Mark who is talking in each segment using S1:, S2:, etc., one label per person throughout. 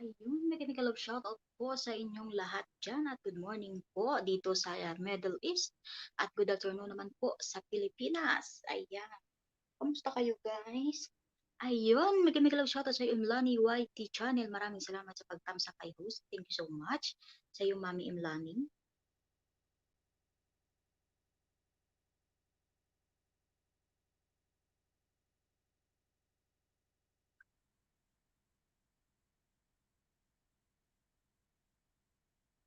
S1: Ayun, mechanical love shoutout po sa inyong lahat dyan at good morning po dito sa Middle East at good afternoon naman po sa Pilipinas. Ayan, kamusta kayo guys? Ayun, mechanical love shoutout sa iyo Imlani YT channel. Maraming salamat sa pagtamsa kay host. Thank you so much sa iyo Mami Imlani.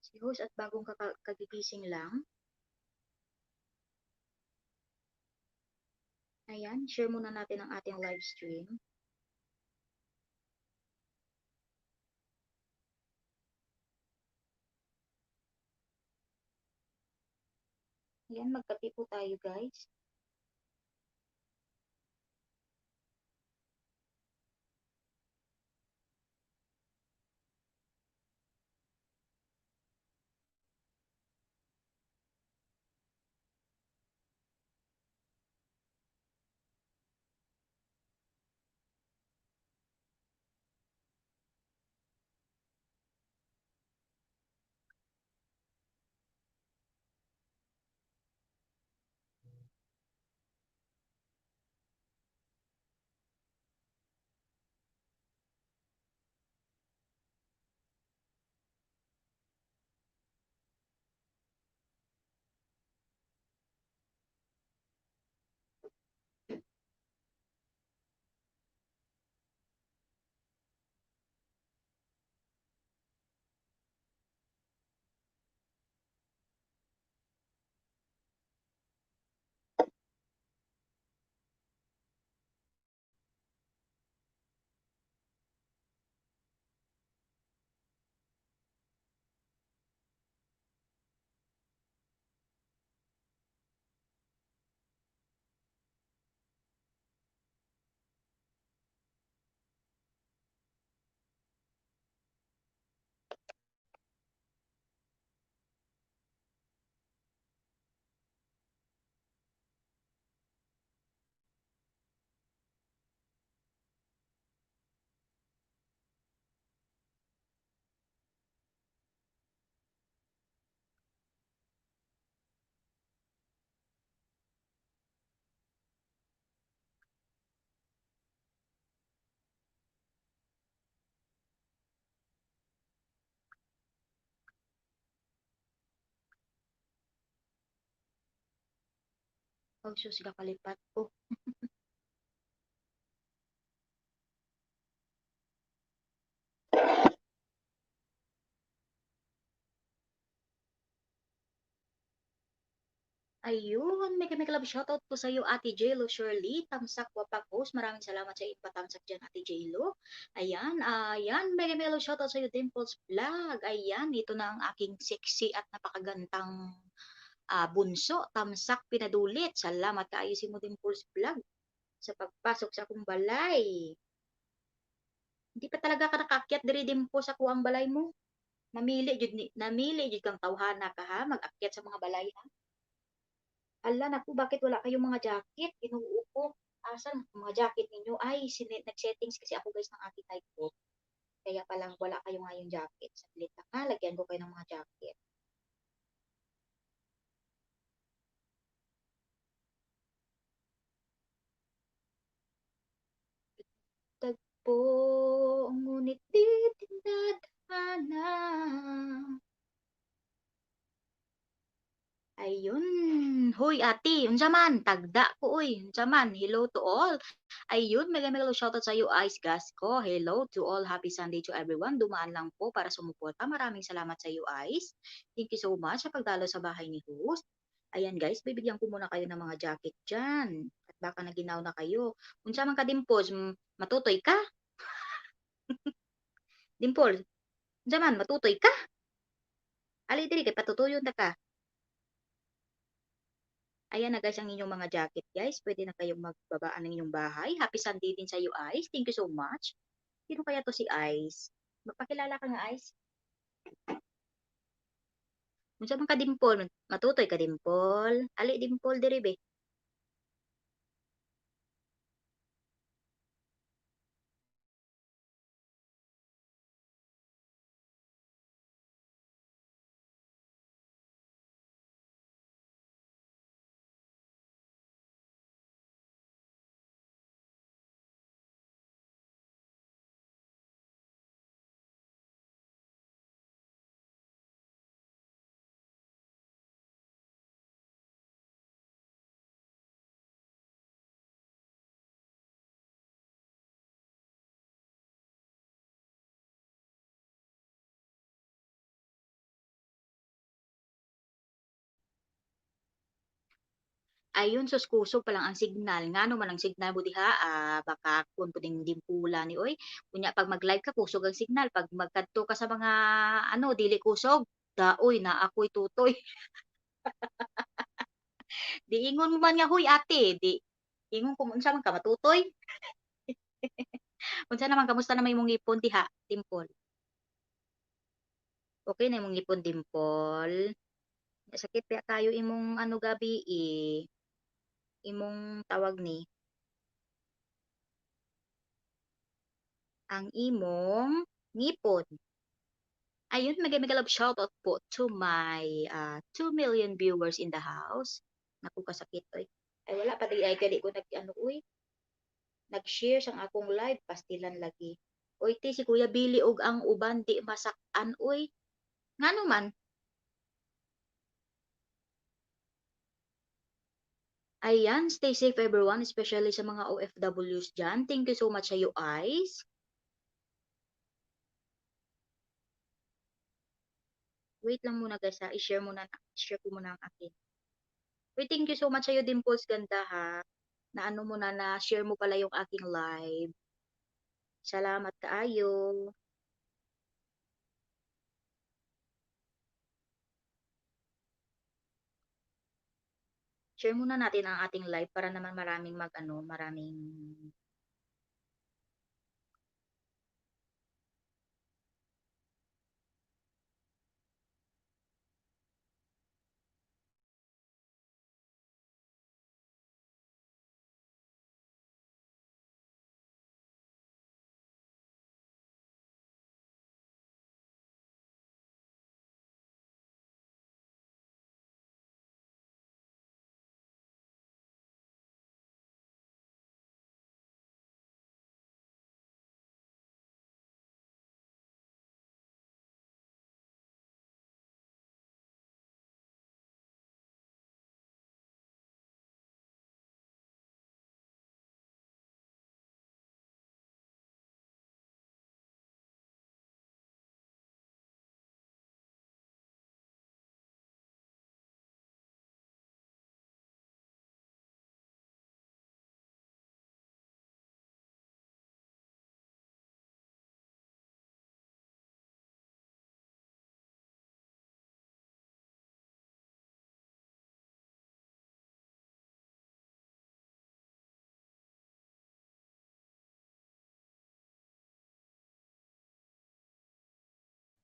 S1: Si host at bagong kagigising lang. Ayan, share muna natin ang ating live stream. Ayan, magkape po tayo guys. Oh, sus, kakalipat po. Ayun, mega love shoutout po sa iyo, Ate Jelo Shirley, Tamsak Wapak Host. Maraming salamat sa iyo patamsak dyan, Ate Jelo. Ayan, ayan, mega love shoutout sa iyo, Dimples Vlog. Ayan, ito na ang aking sexy at napakagantang bunso, Tamsak Pinadulit. Salamat kaayusin mo, Dimples Vlog, sa pagpasok sa akong balay. Hindi pa talaga ka nakakyat diri Dimples sa kuang balay mo. Namili jud kang tawhana ka ha, mag-akyat sa mga balay ha. Hala, naku, bakit wala kayong mga jacket? Inuupo ko. Asan ang mga jacket ninyo? Ay, nag-settings kasi ako guys ng aking type ko. Kaya palang wala kayo ngayong jacket. Saglit lang ha, lagyan ko kayo ng mga jacket. Tagpo, ngunit di tinadhana. Ayun. Hoy, ate, unsa man? Tagda ko, uy. Unsa man? Hello to all. Ayun, mega shoutout sa iyo, Ice Gas ko. Hello to all. Happy Sunday to everyone. Dumaan lang po para sumuporta. Maraming salamat sa iyo, Ice. Thank you so much sa pagdalo sa bahay ni host. Ayan guys, bibigyan ko muna kayo ng mga jacket dyan. At baka naginaw na kayo. Unsa man ka, Dimples? Matutoy ka? Dimples, unsa man? Matutoy ka? Ali, diri kay patutuyon ta ka. Ayan na guys ang inyong mga jacket guys. Pwede na kayong magbabaan ng inyong bahay. Happy Sunday din sa iyo, Ice. Thank you so much. Sino kaya to si Ice? Magpakilala ka nga, Ice. Unsa man ka, Dimpol? Matutoy ka, Dimpol. Ali, Dimpol, diri be. Ayun sus kusog pa lang ang signal, ngano man ang signal mo diha, baka kun puting dimpulan ni oy. Kunya 'pag mag-live ka kusog ang signal, 'pag magkadto ka sa mga ano dili kusog, daoy na ako'y tutoy. Di ingon mo man nga, "Hoy ate," di ingon ko, "Unsa man ka matutoy?" Unsa naman kamusta naman imong ngipon diha, Dimple? Okey na imong ngipon, Dimple? Sakit kaya kayo imong ano gabii, imong tawag ni, ang imong ngipon. Ayun, mega-mega love shoutout po to my 2 million viewers in the house. Naku, kasakit oy. Ay wala pa di ay kadi ko nag-ano uy, nag-share sang akong live pastilan lagi. Uy ti si Kuya Billy og ang uban di masaktan uy. Ngano man? Ayan, stay safe everyone, especially sa mga OFWs diyan. Thank you so much sa iyo, Ice. Wait lang muna guys ha, i-share ko muna ang akin. Uy, thank you so much sa iyo, Dimples, ganda ha. Na ano mo na-share mo pala yung aking live. Salamat kaayo. Share muna natin ang ating live para naman maraming mag-ano, maraming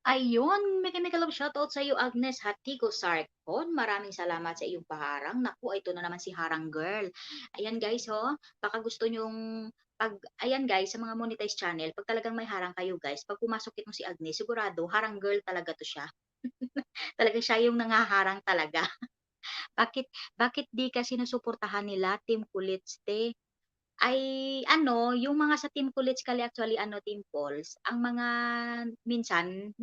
S1: ayun, mega-mega love shoutout sa iyo, Agnes Hatiko Sarcon. Maraming salamat sa iyong paharang. Naku, ito na naman si Harang Girl. Ayan guys, ho, baka gusto nyong ayan guys, sa mga monetized channel, pag talagang may harang kayo guys, pag pumasok itong si Agnes, sigurado, harang girl talaga to siya. Talagang siya yung nangaharang talaga. Bakit, bakit di ka sinusuportahan nila, Team Kulitste? Ay ano, yung mga sa Team Kulits Kali actually ano, Team Pauls, ang mga minsan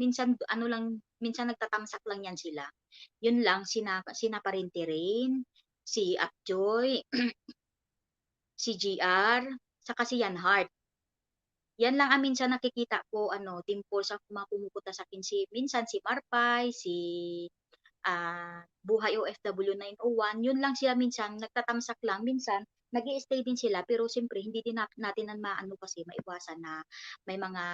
S1: ano lang, minsan nagtatamsak lang yan sila. Yun lang, sina Parintirin, si Upjoy, si GR, saka si Yan Heart. Yan lang ang minsan nakikita ko ano, Team Pauls ang mga pumupunta sa akin si minsan si Marpay, si Buhay OFW 901, yun lang sila minsan, nagtatamsak lang. Minsan, nag stay din sila, pero siyempre, hindi din natin na maano kasi, maiwasan na may mga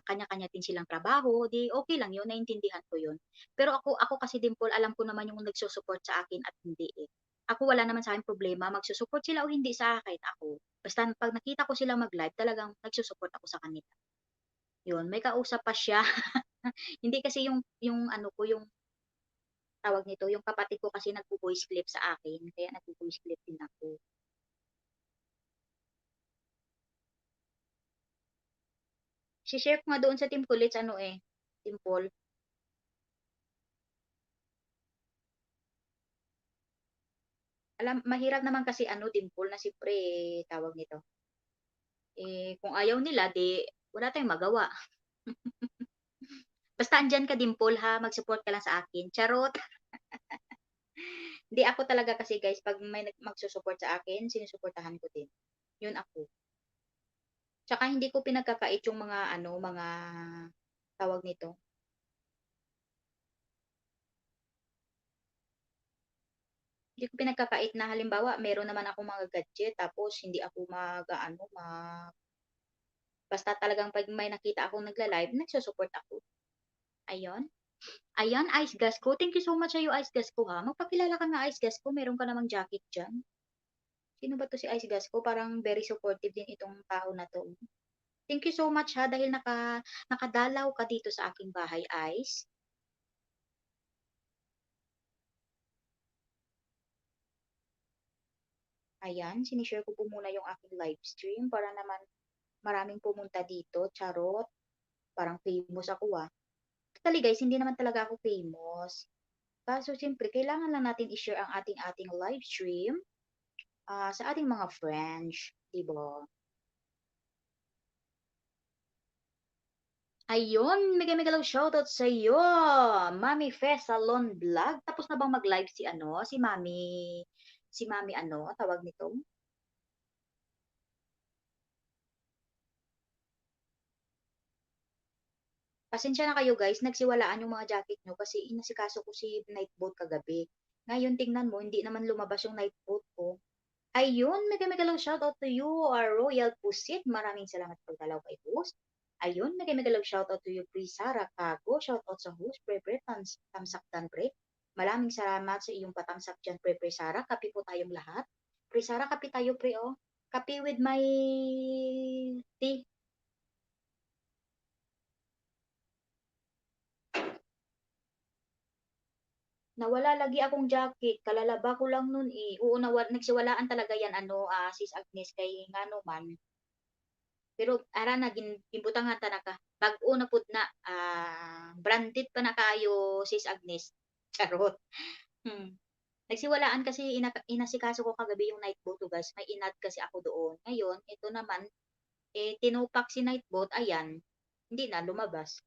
S1: kanya-kanya din silang trabaho, di okay lang yun, naiintindihan ko yun. Pero ako kasi din, Paul, alam ko naman yung nagsusupport sa akin at hindi eh. Ako wala naman sa akin problema, magsusupport sila o hindi sa akin, ako. Basta pag nakita ko sila mag-live, talagang nagsusupport ako sa kanila. Yun, may kausap pa siya. Hindi kasi yung ano ko, yung tawag nito, yung kapatid ko kasi nagvo-voice clip sa akin, kaya nagvo-voice clip din ako. Si-share ko nga doon sa Team Kulits, ano eh, Team Paul. Alam, mahirap naman kasi ano, Team Paul, na siyempre, tawag nito. Kung ayaw nila, di, wala tayong magawa. Basta andyan ka, Dimple, ha? Mag-support ka lang sa akin. Charot! Hindi ako talaga kasi, guys, pag may magsusupport sa akin, sinusuportahan ko din. Yun ako. Tsaka hindi ko pinagkakait yung mga, ano, mga tawag nito, Hindi ko pinagkakait na halimbawa meron naman akong mga gadget tapos hindi ako mag-aano, basta talagang 'pag may nakita akong nagla-live nagsu-support ako, ayun. Ayan, Ice Gas ko, thank you so much sa'yo Ice Gas ko, ha. Magpakilala ka nga Ice Gas ko, meron ka namang jacket diyan. Sino ba 'to si Ice Gas ko? Parang very supportive din itong tao na 'to. Thank you so much, ha, dahil nakadalaw ka dito sa aking bahay, Ice. Ayan, sinishare ko po muna yung aking live stream para naman maraming pumunta dito, charot. Parang famous ako, ah. Actually guys, hindi naman talaga ako famous. Kaso siyempre kailangan lang natin i-share ang ating live stream, sa ating mga friends, 'di ba? Ayun, mega mega love shoutout sa'yo, Mami Fe Salon Vlog. Tapos na bang mag-live si ano, si Mami ano, tawag nito? Pasensya na kayo guys, nagsiwalaan yung mga jacket nyo kasi inasikaso ko si Nightboat kagabi. Ngayon tingnan mo, hindi naman lumabas yung Nightboat ko. Ayun, mega mega love shoutout to you, our Royal Pusit. Maraming salamat sa pagdalaw kay host. Ayun, mega mega love shoutout to you, Pre Sara Kago. Shoutout sa host, pre tamsak dan pre. Maraming salamat sa iyong patamsak dyan, pre Sara. Kapi po tayong lahat. Pre Sara, kapi tayo pre oh. Kapi with my tea. Nawala lagi akong jacket, kalalaba ko lang nun eh. Oo, nagsiwalaan talaga yan, ano, Sis Agnes, kay ngano man. Pero ara na ginbutangan ta na ka. Bag-o na pud na, branded pa na kayo, Sis Agnes. Charot. Hmm. Nagsiwalaan kasi inasikaso ko kagabi yung night boat ko guys. May inad kasi ako doon. Ngayon, ito naman, tinupak si night boat, ayan, hindi na lumabas.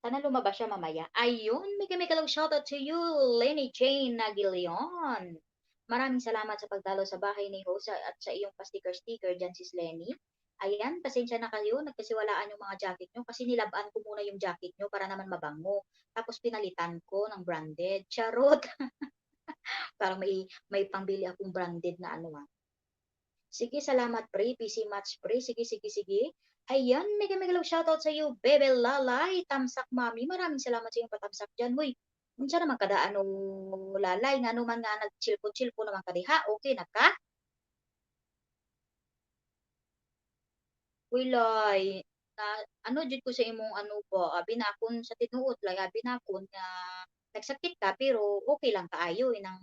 S1: Sana lumabas siya mamaya. Ayun, mega love shoutout to you, Lenny Jane Nagilion. Maraming salamat sa pagdalo sa bahay ni host at sa iyong pa-sticker-sticker dyan, sis Lenny. Ayan, pasensya na kayo, nagkasiwalaan yung mga jacket nyo kasi nilabaan ko muna yung jacket nyo para naman mabango. Tapos pinalitan ko ng branded. Charot! Parang may pangbili akong branded na ano, Sige, salamat pre. PC Match pre. Sige, sige, sige. Ayan, mega mega love shoutout sa iyo, Bebe Lalay, Tamsak Mami. Maraming salamat sa iyong patamsak dyan. Uy, unsa naman kada anong lalay, nga naman nga nagchilpo-chilpo naman kadiha. Okay na ka? Uy, lay, na, ano jud ko sa imong ano ba, binakon sa tinuod, lay, binakon nga nagsakit ka, pero okay lang kaayo, inang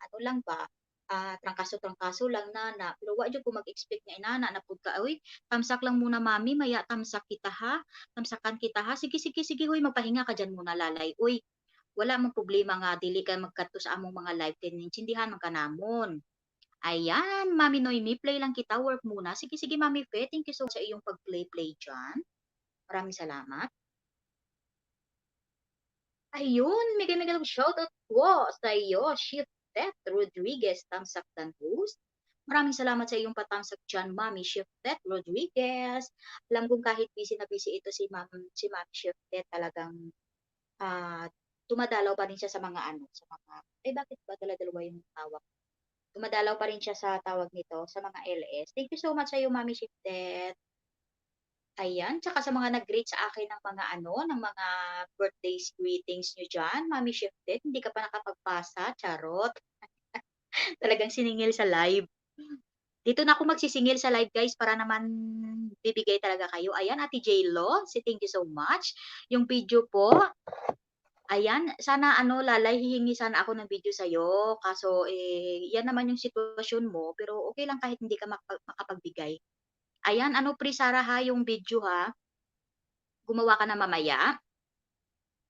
S1: ano lang ba, trangkaso-trangkaso lang na pero wa jud ko mag-expect nga inana na pud ka, "Uy, tamsak lang muna mami, maya tamsak kita ha, tamsakan kita ha." Sige, sige, sige, hoy magpahinga ka diyan muna lalay. Uy, wala mang problema nga dili ka magkadto sa among mga live kay naintindihan man ka namon. Ayan, Mami Noemi, play lang kita, work muna. Sige, sige, Mami Fe, thank you so much sa iyong pag-play diyan. Maraming salamat. Ayun, mega mega shoutout po sa iyo, Shiftet Rodriguez, Tamsaktan Host. Maraming salamat sa iyong patamsak dyan, Mami Shiftet Rodriguez. Alam kong kahit busy na busy ito si Mami Shiftet, talagang tumadalaw pa rin siya sa mga ano, sa mga, bakit ba dala-dalawa yung tawag? Tumadalaw pa rin siya sa tawag nito, sa mga LS. Thank you so much sa iyo, Mami Shiftet. Ayan, tsaka sa mga nag-greet sa akin ng mga ano, ng mga birthdays greetings niyo diyan, Mommy Shifted, hindi ka pa nakapagpasa, charot. Talagang siningil sa live. Dito na ako magsisingil sa live guys para naman bibigay talaga kayo. Ayan, Ate J-Lo, thank you so much. Yung video po, ayan, sana ano, lalay, hihingi sana ako ng video sa'yo. Kaso, yan naman yung sitwasyon mo, pero okay lang kahit hindi ka makapagbigay. Ayan, ano, pre Sara ha, yung video ha. Gumawa ka na mamaya.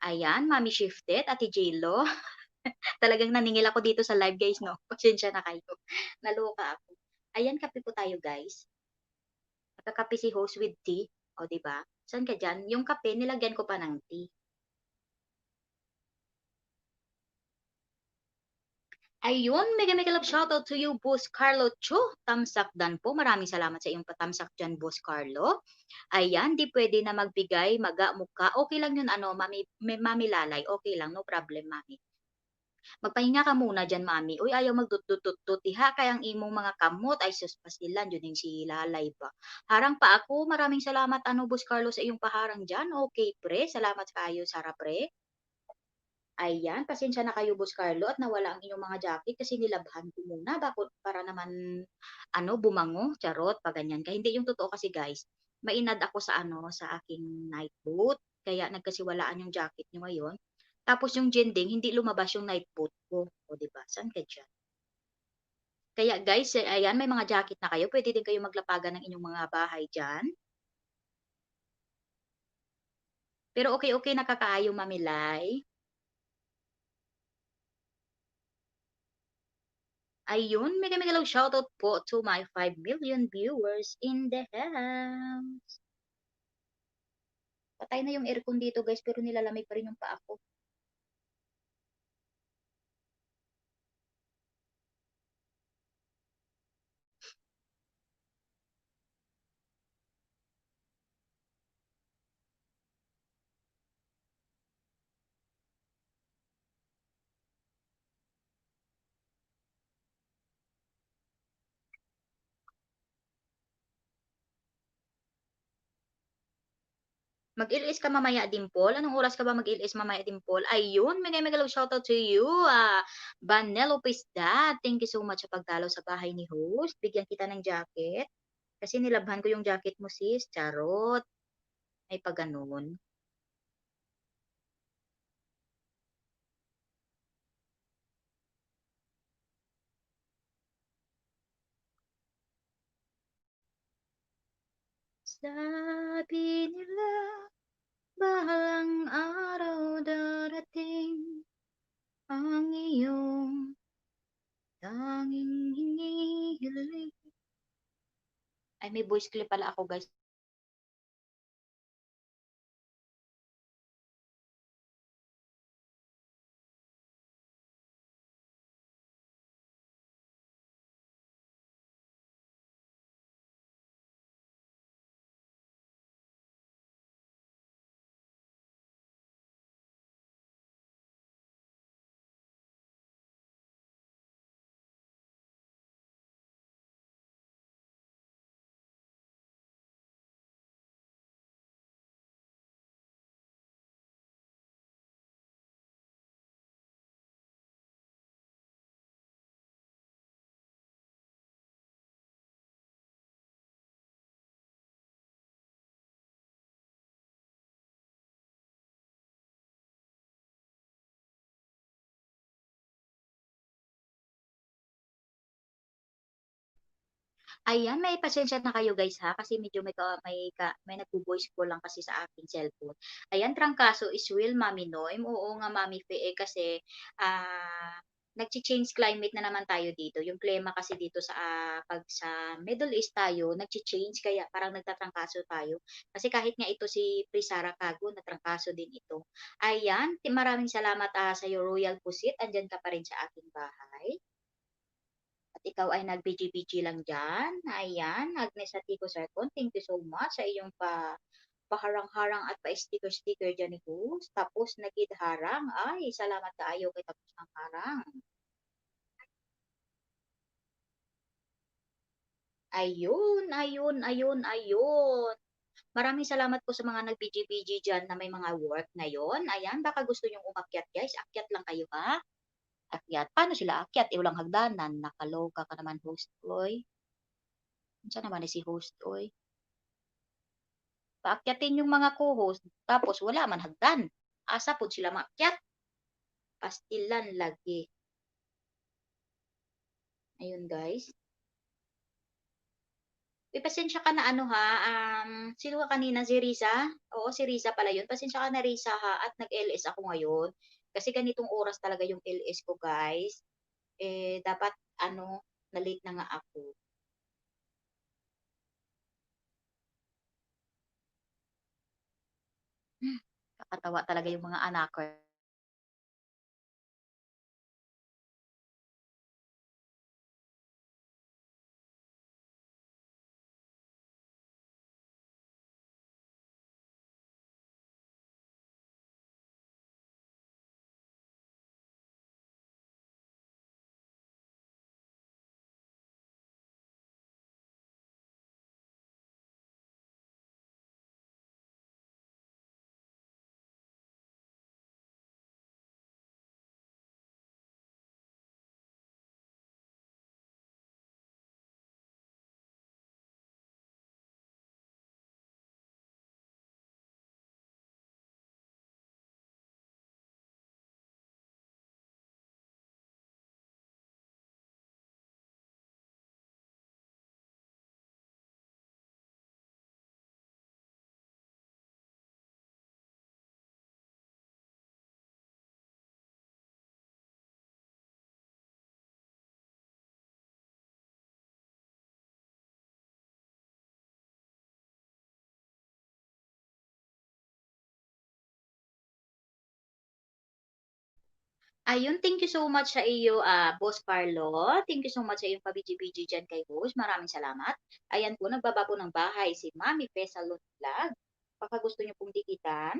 S1: Ayan, Mommy Shifted, Ate J-Lo. Talagang naningil ako dito sa live guys 'no, pasensya na kayo. Naloka ako. Ayan, kape po tayo guys. Nagkakape si host with tea, o 'di ba? Saan ka diyan? Yung kape nilagyan ko pa ng tea. Ayun, mega mega love shoutout to you, Boss Carlo Cho. Tamsak dan po. Maraming salamat sa iyong patamsak diyan, Boss Carlo. Ayan, 'di puwede na magbigay, maga, muka. Okey lang 'yun ano, Mami Lalay, okey lang, no problem, mami. Magpahinga ka muna diyan, mami. Uy, ayaw magtut-tut-tut ha, kay ang imong mga kamot ay sus pastilan jud ning si Lalay ba. Harang pa ako, maraming salamat ano, Boss Carlo sa iyong paharang diyan. Okey pre, salamat kaayo sara pre. Ayan, pasensya na kayo Boss Carlo at nawala ang inyong mga jacket kasi nilabhan ko muna bakit para naman ano, bumango, charot, pa ganyan ka. Hindi yung totoo kasi guys, mainad ako sa ano, sa aking night boot. Kaya nagkasiwalaan yung jacket niyo ngayon. Tapos yung jending, hindi lumabas yung night boot ko. O, di ba? Saan ka dyan? Kaya guys, ayan, may mga jacket na kayo. Pwede din kayo maglapagan ng inyong mga bahay dyan. Pero okay-okay nakakaayo mamilay. Ayun, mega mega long shoutout po to my 5 million viewers in the house. Patay na yung aircon dito guys, pero nilalamig pa rin yung paa ko. Mag-LS ka mamaya, Dimple. Anong oras ka ba mag-LS mamaya, Dimple? Ayun, mega mega long shoutout to you, Vanello Pizda. Thank you so much sa pagdalaw sa bahay ni host. Bigyan kita ng jacket. Kasi nilabhan ko yung jacket mo, sis. Charot. Ay pa ganun. Sabi nila, bahalang araw darating ang iyong tanging hinihiling. Ay, may voice clip pala ako, guys. Ayan, may pasensya na kayo guys ha, kasi medyo may nagvo-voice call lang kasi sa aking cellphone. Ayan, trangkaso is real, Mami Noem. Oo nga, Mami Fe, kasi nagchi-change climate na naman tayo dito. Yung klima kasi dito sa pag sa Middle East tayo, nagchi-change kaya parang nagtatrangkaso tayo. Kasi kahit nga ito si Prisara Cago, natrangkaso din ito. Ayan, maraming salamat sa iyo Royal Pusit. Andiyan ka pa rin sa aking bahay. At ikaw ay nag-BG-BG lang diyan. Ayan, Agnes Atico Sarcon, thank you so much sa iyong paharang-harang at pa-sticker-sticker diyan ni host. Tapos nagidharang. Ay, salamat kaayo kay tapos ng harang. Ayun, ayun, ayun, ayun. Maraming salamat po sa mga nag-BG-BG diyan na may mga work ngayon. Ayan, baka gusto niyong umakyat guys. Akyat lang kayo ha. Akyat. Paano sila akyat? Eh, walang hagdanan. Nakaloka ka naman host, oy. Saan naman ni si host, oy? Paakyatin yung mga co-host, tapos wala man hagdan. Asa pod sila maakyat? Pastilan lagi. Ayun guys. Uy, pasensya ka na ano ha, sino ka kanina, si Riza? Oo, si Riza pala yun. Pasensya ka na Riza ha, at nag-LS ako ngayon. Kasi ganitong oras talaga yung LS ko guys. Eh, dapat ano, na-late na nga ako. Kakatawa talaga yung mga anak ko. Ayun, thank you so much sa iyo, Boss Carlo. Thank you so much sa iyong pabiji-biji diyan kay host. Maraming salamat. Ayan po, nagbaba po ng bahay si Mami Pesalon Vlog. Baka gusto niyo pong dikitan.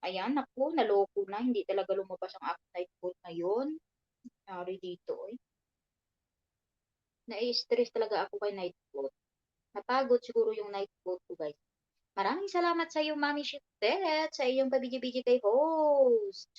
S1: Ayan, naku, naloko na. Hindi talaga lumabas ang aking night coat ngayon. Nari dito, eh. Nai-stress talaga ako kay night coat. Napagod siguro yung night coat ko, guys. Maraming salamat sa iyo, Mami Shiftet, sa iyong pabiji-biji kay host.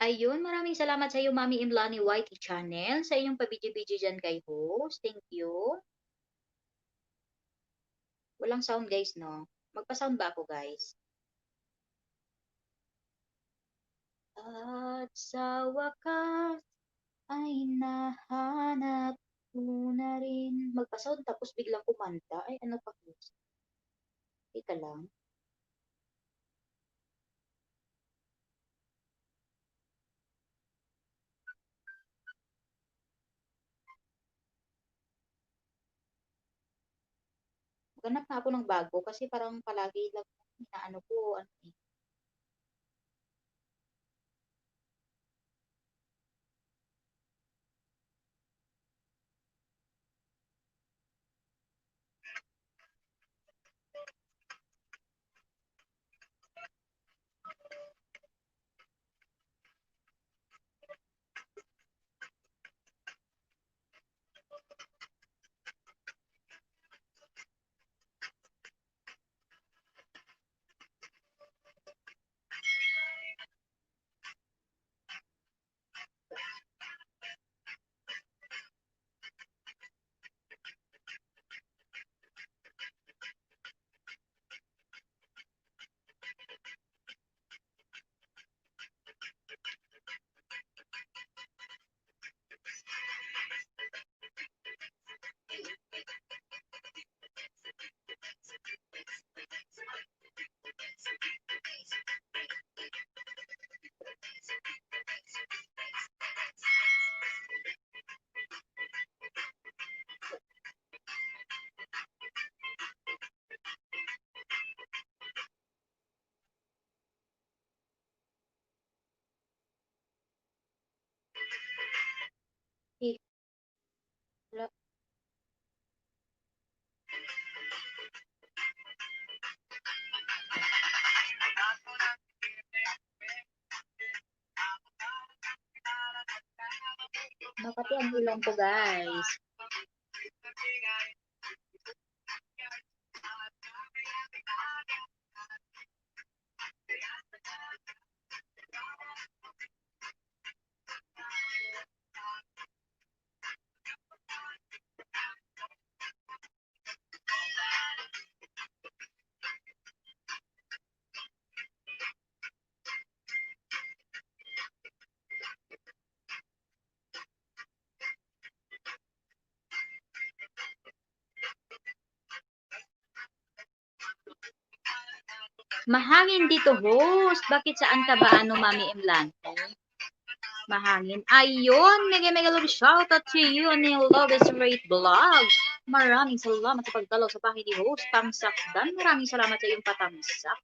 S1: Ayun, maraming salamat sa iyo, Mami Imlani Whitey Channel, sa iyong pabiji-biji dyan kay host. Thank you. Walang sound, guys, no? Magpa-sound ba ako, guys? At sa wakas ay nahanap ko na rin. Magpa-sound tapos biglang kumanta. Ay, ano pa, host? Teka lang. Maghanap na ako ng bago kasi parang palagi lang inaano ko, ano eh. Eh, wala. Makati ang ilong ko, guys. Mahangin dito, host. Bakit saan ka ba, Mami Imlante? Mahangin. Ayun, mega love shoutout to you on yung Love is Great Vlog. Maraming salamat sa pagdalaw sa bahay ni host, Tamsak Dan. Maraming salamat sa iyong patamsak.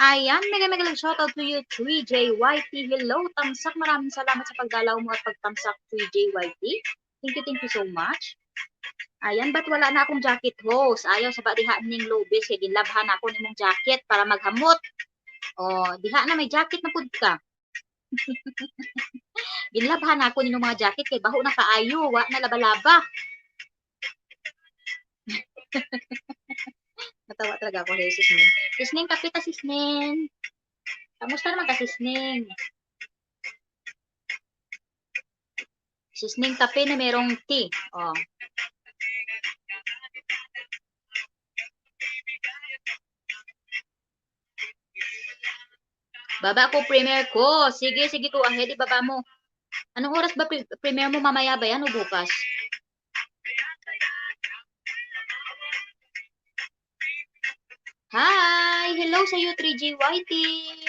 S1: Ayan, mega love shoutout to you, 3JYT. Hello, Tamsak. Maraming salamat sa pagdalaw mo at pagtamsak, 3JYT. Thank you so much. Ayan, ba't wala na akong jacket, host? Ayaw sa badihaan ning lobes, kaya ginlabhan ako ni mong jacket para maghamot. O, diha na may jacket na pud ka. Ginlabhan ako ninyo mga jacket kay baho na kaayo, wa na laba-laba. Natawa talaga ako kay Sisneng. Sisneng, kapita Sisneng. Kamusta naman ka Sisneng? Sisneng kape na merong tea. Oh. Baba ko premiere ko. Sige, sige, go ahead. Ibaba mo. Anong oras ba premiere mo? Mamaya ba yan o bukas? Hi! Hello sa iyo, 3GYT.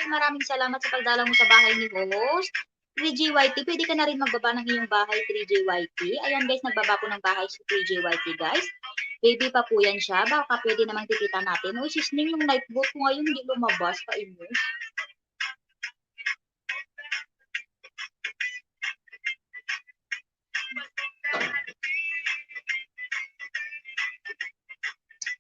S1: Maraming salamat sa pagdalaw mo sa bahay ni host. 3GYT, pwede ka na rin magbaba ng iyong bahay, 3GYT. Ayan guys, nagbaba po ng bahay si 3GYT guys. Baby pa po yan siya. Baka pwede namang titita natin. Uy, sisning yung night boat ko ngayon, hindi lumabas pa inyo.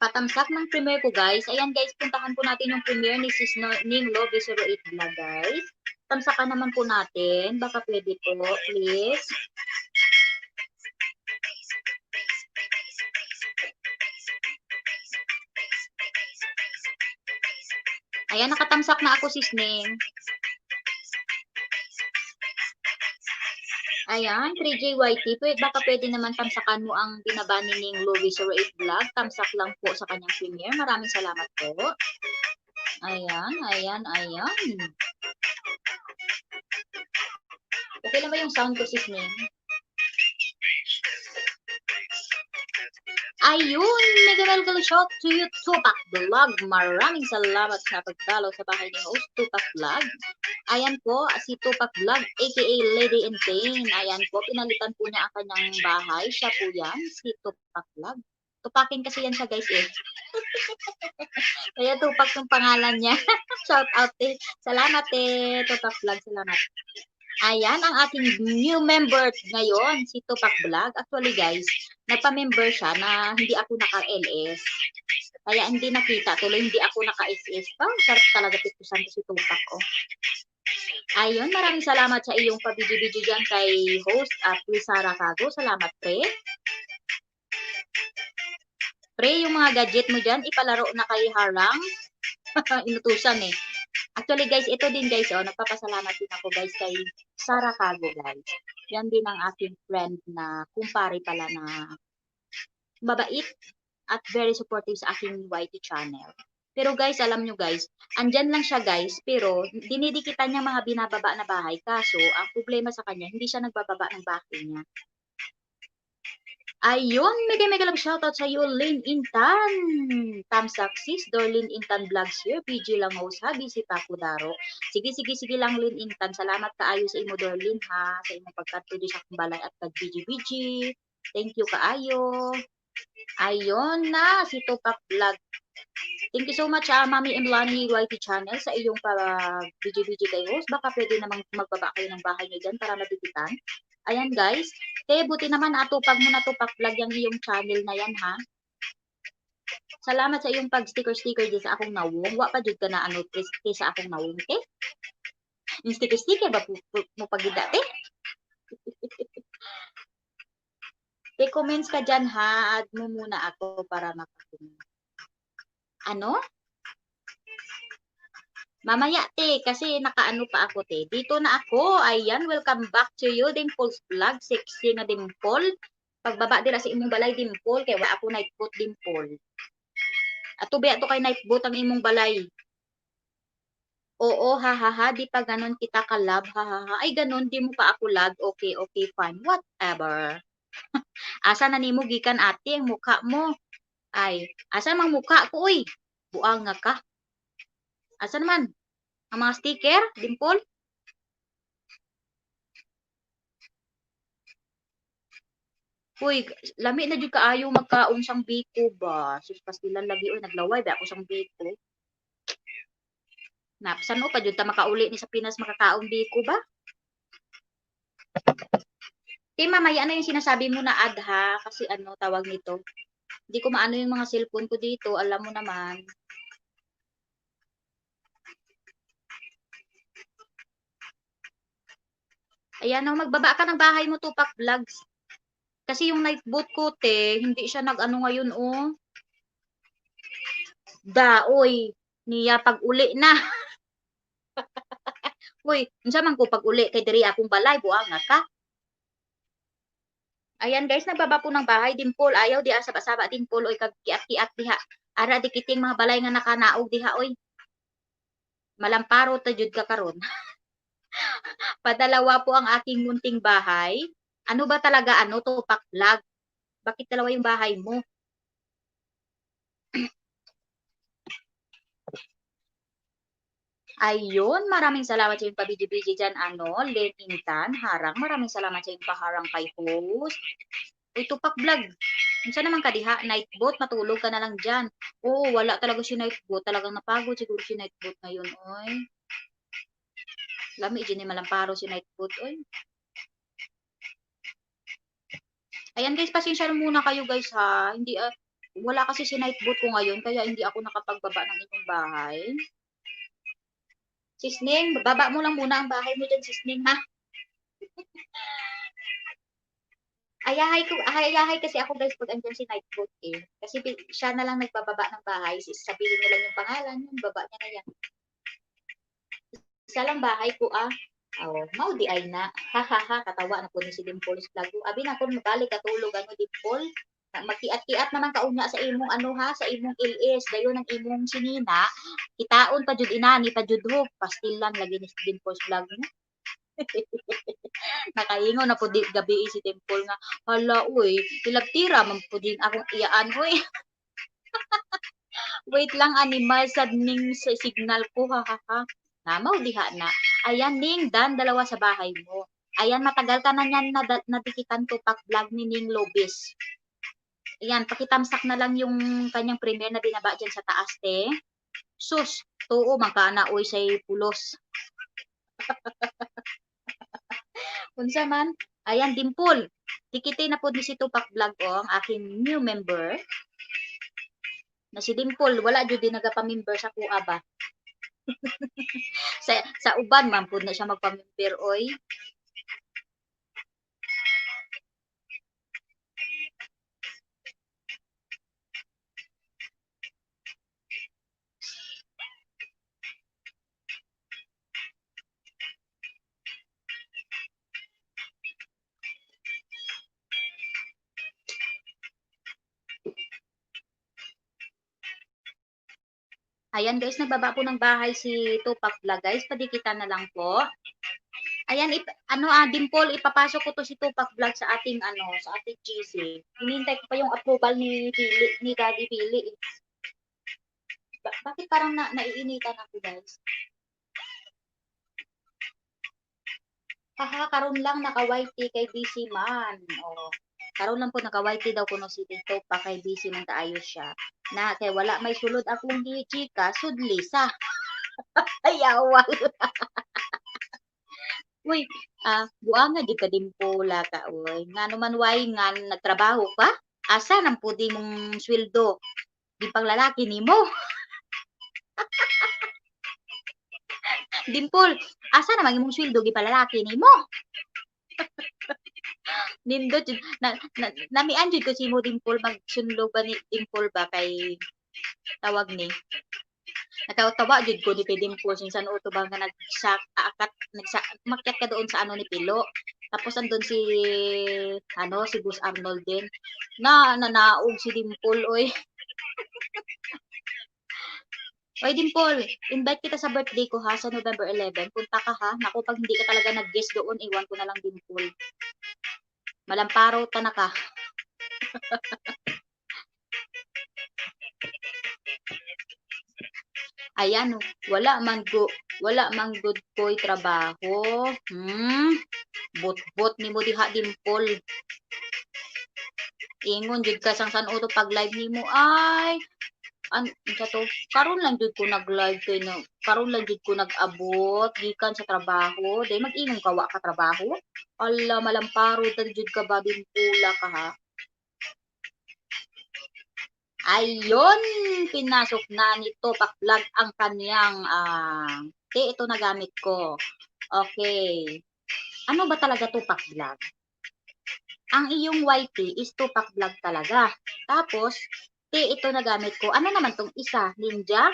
S1: Patamsak ng premiere ko guys. Ayan guys, puntahan po natin yung premiere ni Sis Ning Love 08 Vlog guys. Tamsakan naman po natin. Baka pwede po, please. Ayan, nakatamsak na ako, Sis Ning. Ayan, 3JYT, baka pwede naman tamsakan mo ang binaba ni Ning Louie 08 Vlog. Tamsak lang po sa kanyang premiere. Maraming salamat po. Ayan, ayan, ayan. Okay lang ba yung sound ko, Sis Ning? Ayun, mega welcome shout to you, Tupac Vlog. Maraming salamat sa pagdalaw sa bahay ni host, Tupac Vlog. Ayan po, si Tupac Vlog, aka Lady in Pain. Ayan po, pinalitan po niya ang kanyang bahay. Siya po yan, si Tupac Vlog. Tupakin kasi yan siya guys eh. Kaya Tupac yung pangalan niya. Shout out eh. Salamat eh, Tupac Vlog, salamat. Ayan, ang ating new member ngayon, si Tupac Vlog. Actually guys, nagpa-member siya na hindi ako naka-LS. Kaya hindi nakita, tuloy hindi ako naka-SS. Sarap talaga pitusan ko si Tupac. Oh. Ayun, maraming salamat sa iyong pabidyo-bidyo dyan kay host at Sara Cago. Salamat, pre. Pre, yung mga gadget mo dyan, ipalaro na kay Harang. Inutusan eh. Actually guys, ito din guys, oh, nagpapasalamat din ako guys kay Sara Cago guys. Yan din ang aking friend na kumpare pala na mabait at very supportive sa aking YT channel. Pero guys, alam nyo guys, andyan lang siya guys, pero dinidikitan niya mga binababa na bahay. Kaso, ang problema sa kanya, hindi siya nagbababa ng bahay niya. Ayun, mega lang shoutout sa iyo, Lynn Intan. Tamsak sis, Dorlin Intan Vlogs here. PG lang ho sabi si Paco Daro. Sige lang Lynn Intan. Salamat kaayo sa imo Dorlin ha. Sa imong pagkatuloy sa akong balay at kag BG. Thank you kaayo. Ayun na, si Tupac Vlog. Thank you so much, Mami Emlani YT channel sa iyong pag-BG kay host. Baka pwede namang magbaba kayo ng bahay niyo dyan para matikitan. Ayan guys. Buti naman atupag mo na Tupac Vlog yung iyong channel na yan ha. Salamat sa iyong pag-sticker di sa akong nawong. Wa pa jud ka na ano triste sa akong nawong te. Yung sticker ba mo pagida te? Te comments ka dyan ha. Add mo muna ako para makakunin. Ano? Mamaya te, kasi nakaano pa ako te. Dito na ako. Ayan, welcome back to you. Dimple's Vlog. Sexy na Dimple. Pagbaba dira sa imong balay Dimple. Kaya wa ako nightboat Dimple. Ato ba ito kay nightboat ang imong balay? Oo, ha. Di pa ganun kita ka-love. Ha. Ay, ganun. Di mo pa ako love. Okay, fine. Whatever. Asa na nimo gikan ate ang mukha mo? Ay, asa mang mukha ko uy? Buang nga ka. Asa naman? Ang mga sticker, Dimple? Uy, lami na jud kaayo magkaon sang biko ba? Sus pastilan lagi oy naglaway ba ako sang biko. Napsan mo pa jud ta makauli ni sa Pinas makakaon biko ba? Kay mamaya na yung sinasabi mo na ad ha kasi ano tawag nito. Hindi ko maano yung mga cellphone ko dito, alam mo naman. Ayan, magbaba ka ng bahay mo, Tupac Vlogs. Kasi yung nightboat ko, te, hindi siya nag-ano ngayon, oh. Oy, niya pag-uli na. Uy, unsa man ko pag-uli kay diri akong balay, buang nga ka. Ayan guys, nagbaba po ng bahay, Dimple. Ayaw di asab-asaba, Dimple, oy, kag kiat-kiat diha. Ara, dikiting mga balay nga nakanaog diha, oy. Malamparo ta jud ka karon. Padalawa po ang aking munting bahay. Ano ba talaga ano, tupak vlog? Bakit dalawa yung bahay mo? Ayun, maraming salamat sa iyong pabidi-bidi dyan, ano, Len Intan, Harang. Maraming salamat sa iyong paharang kay host. Uy, tupak vlog. Unsa naman ka diha? Night boat, matulog ka na lang dyan. Oo, wala talaga si night boat. Talagang napagod siguro si night boat ngayon, oy. Lami, dyan malamparo si night boat, oy. Ayan guys, pasensya muna kayo guys ha. Hindi, wala kasi si night boat ko ngayon, kaya hindi ako nakapagbaba ng inyong bahay. Sisning, baba mo lang muna ang bahay mo dyan, Sisning ha. Ayahay kasi ako guys pag andyan si night boat eh. Kasi siya na lang nagbababa ng bahay. Sabihin mo lang yung pangalan, yung baba niya na yan. Isa lang bahay ko ah. Oh, mao di ay na. Hahaha, katawa na po ni si Dimples vlog. Abi na kun mabalik katulog ano Dimpol. Magkiat-kiat naman kaunya sa imong ano ha, sa imong LS, dayon ang imong sinina. Kitaon pa jud inani pa jud ho, pastilan lagi ni si Dimples vlog mo. Nakaingon na po di gabi si Dimple nga, hala uy, tilagtira man po din akong iyaan uy. Wait lang animal sad ning sa signal ko ha ha ha. Namaw diha na. Ayan ning dan dalawa sa bahay mo. Ayan matagal ka na niyan nadikitan tupak vlog ni Ning Lobis. Ayan, pakitamsak na lang yung kanyang premiere na binaba dyan sa taas te. Sus, tuo magkana oy say pulos. Unsa man? Ayan, Dimple. Tikiti na po ni si Tupac Vlog o, ang aking new member. Na si Dimple, wala jud din nagapa-member sa kuha ba. sa uban man po na siya magpa-member oy. Ayan guys, nagbaba po ng bahay si Tupac Vlog guys. Padikitan na lang po. Ayan, Dimple, ipapasok ko to si Tupac Vlog sa ating sa ating GC. Hinihintay ko pa yung approval ni Daddy Billy. Bakit parang naiinitan ako guys? Haha, karon lang naka-YT kay BC man. Oh. Karon lang po naka-YT daw kuno si Tito pa kay BC man kaayos siya. Na kay wala may sulod akong chika, sudli sa. Ayaw. Uy, buanga di ka din pula ka, uy. Nga naman way nga nagtrabaho ka? Asa nang pudi mong sweldo? Di pang lalaki ni mo. Dimpol, asa naman imong sweldo gi palalaki nimo? Nindot jud namian jud ko si mo Dimpol magsunlo ba ni Dimpol ba kay tawag ni natawa jud ko ni Dimpol sinsan uto ba nga makyat ka doon sa ano ni Pilo. Tapos andun si si Boss Arnold din. Nanaog si Dimpol oy. Oy, Dimple, invite kita sa birthday ko ha, sa November 11. Punta ka ha. Naku, pag hindi ka talaga nag-guest doon, iwan ko na lang Dimple. Malamparo ta na ka. Ayan, wala man good ko'y trabaho. Bot-bot ni mo diha Dimple. Ingon jud ka sang san-uto pag live nimo ay to karon lang jud ko nag-live kay no karon lang jud ko nag-abot gikan sa trabaho day mag-ingon ka wa ka trabaho ala malamparo ta jud ka ba din pula ka ha. Ayon, pinasok na nito Vlog ang kaniyang ito na gamit ko. Okay. Ano ba talaga Tupac Vlog? Ang iyong YT is Tupac Vlog talaga. Tapos ito na gamit ko. Ano naman tong isa? Ninja?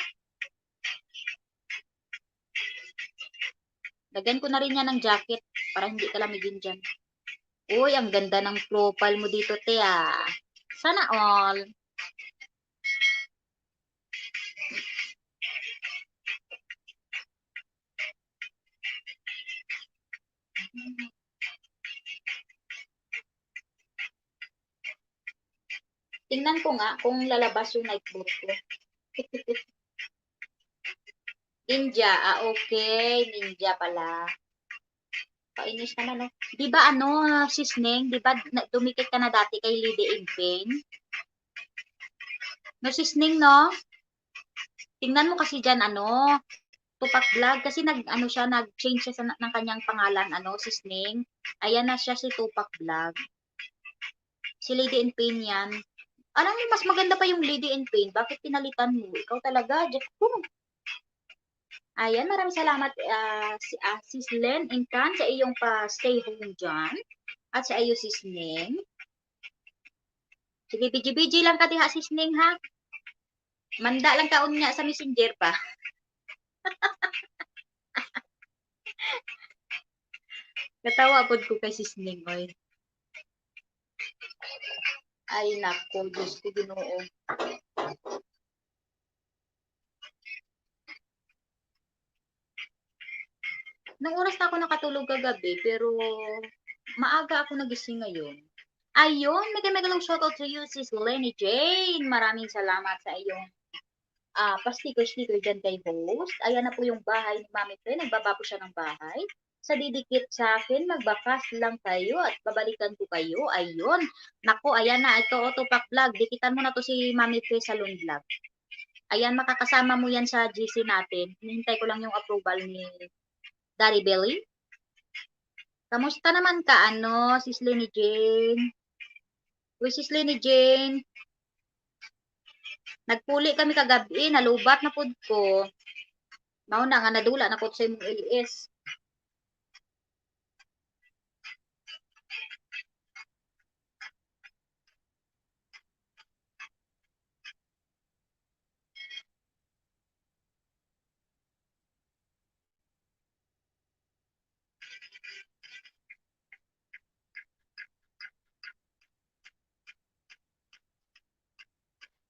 S1: Lagyan ko na rin yan ng jacket para hindi ka lamigin dyan. Uy, ang ganda ng profile mo dito, te ah. Sana all. Tingnan ko nga kung lalabas yung night boot ko. Ninja, okay. Ninja pala. Kainis naman, no? Di ba ano, sis Neng, di ba dumikit ka na dati kay Lady in Pain? No, sis Neng, no? Tingnan mo kasi dyan, ano, Tupac Vlog, kasi ano siya, nag-change siya ng kanyang pangalan, ano, sis Neng. Ayan na siya si Tupac Vlog. Si Lady in Pain yan. Alam mo, mas maganda pa yung Lady in Pain. Bakit pinalitan mo? Ikaw talaga, Jeff. Ayan, maraming salamat Sis Len Incan sa iyong pa-stay home dyan. At sa iyo, Sis Ning. Sige, biji-biji lang ka diha, Sis Ning, ha? Manda lang kaon niya sa messenger pa. Katawa pod ko kay Sis Ning, oy. Ay, nako, Diyos ko, Ginoo. Nung oras na ako nakatulog kagabi, pero maaga ako nagising ngayon. Ayun, mega shoutout to you, Sis Lenny Jane. Maraming salamat sa iyong pa-sticker dyan kay host. Ayan na po yung bahay ni Mami Fe. Nagbaba po siya ng bahay. Sa didikit sa akin, magbakas lang kayo at babalikan ko kayo. Ayun. Nako, ayan na. Ito, Tupac Vlog. Dikitan mo na to si Mami Fe Salon Vlog. Ayan, makakasama mo yan sa GC natin. Hinihintay ko lang yung approval ni Daddy Belly. Kamusta naman ka, ano, Sis Lenny Jane? Uy, Sis Lenny Jane. Nagpuli kami kagabi, nalubat na pud ko. Mao na nga nadula na pud sa imong LS.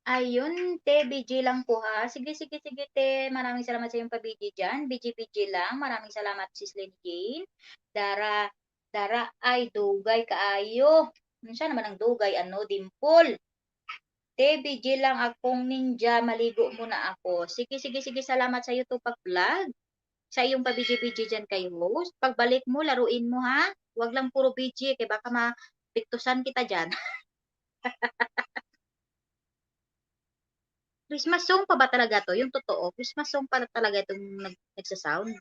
S1: Ayun, te, BG lang po ha. Sige, sige, sige, te. Maraming salamat sa iyong pa-BG dyan. BG lang. Maraming salamat, Sis Lenny Jane. Dara, Dara, ay, dugay kaayo. Siya naman ang dugay, ano, Dimple. Te, BG lang akong ninja. Maligo muna ako. Sige, sige, sige. Salamat sa iyo, Tupac Vlog. Sa iyong pa-BG dyan kay host. Pagbalik mo, laruin mo ha. Huwag lang puro BG, kaya baka mapiktusan kita dyan. Christmas song pa ba talaga to? Yung totoo, Christmas song pa talaga itong nagsasound.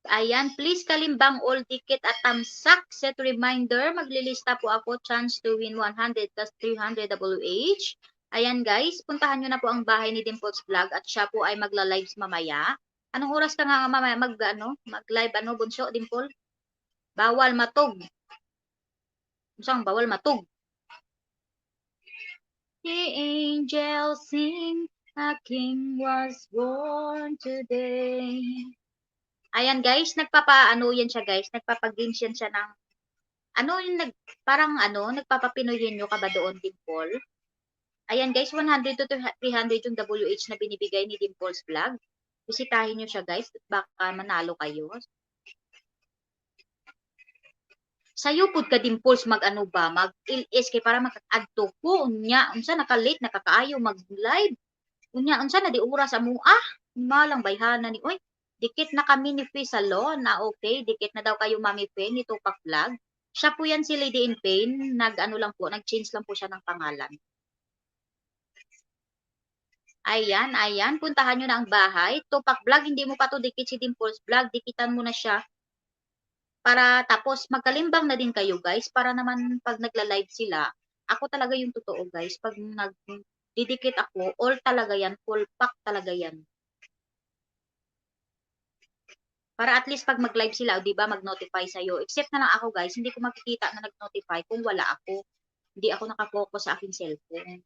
S1: Ayan, please kalimbang all ticket at tamsak. Set reminder, maglilista po ako. Chance to win 100 plus 300 WH. Ayan guys, puntahan nyo na po ang bahay ni Dimples Vlog at siya po ay magla-lives mamaya. Anong oras ka nga mamaya mag-live bunso, Dimple? Bawal matog. Isang bawal matog. The angels sing, a king was born today. Ayan guys, nagpapaano yan siya guys, nagpapagames yan siya ng, ano yung parang ano, nagpapapinoyin nyo ka ba doon, Dimple? Ayan guys, 100 to 300 yung WH na binibigay ni Dimple's Vlog. Bisitahin nyo siya guys, baka manalo kayo. Sayo pud ka Dimples mag-ano ba, mag-LS kay para makag-adto ko, unya, unsa naka-late, nakakaayo mag-live. Unya, unsa na di oras amo, malang bayhana ni, oy, dikit na kami ni Fe Salon, na okay, dikit na daw kayo Mami Fe ni Tupac Vlog. Siya po yan si Lady in Pain, nag-ano lang po, nag-change lang po siya ng pangalan. Ayan, ayan, puntahan nyo na ang bahay. Tupac Vlog, hindi mo pa to dikit si Dimples Vlog, dikitan mo na siya. Para tapos magkalimbang na din kayo guys, para naman pag nagla-live sila, ako talaga yung totoo guys, pag nagdidikit ako, all talaga yan, full pack talaga yan. Para at least pag mag-live sila, 'di ba, mag-notify sa iyo. Except na lang ako, guys, hindi ko makikita na nag-notify kung wala ako. Hindi ako naka-focus sa aking cellphone.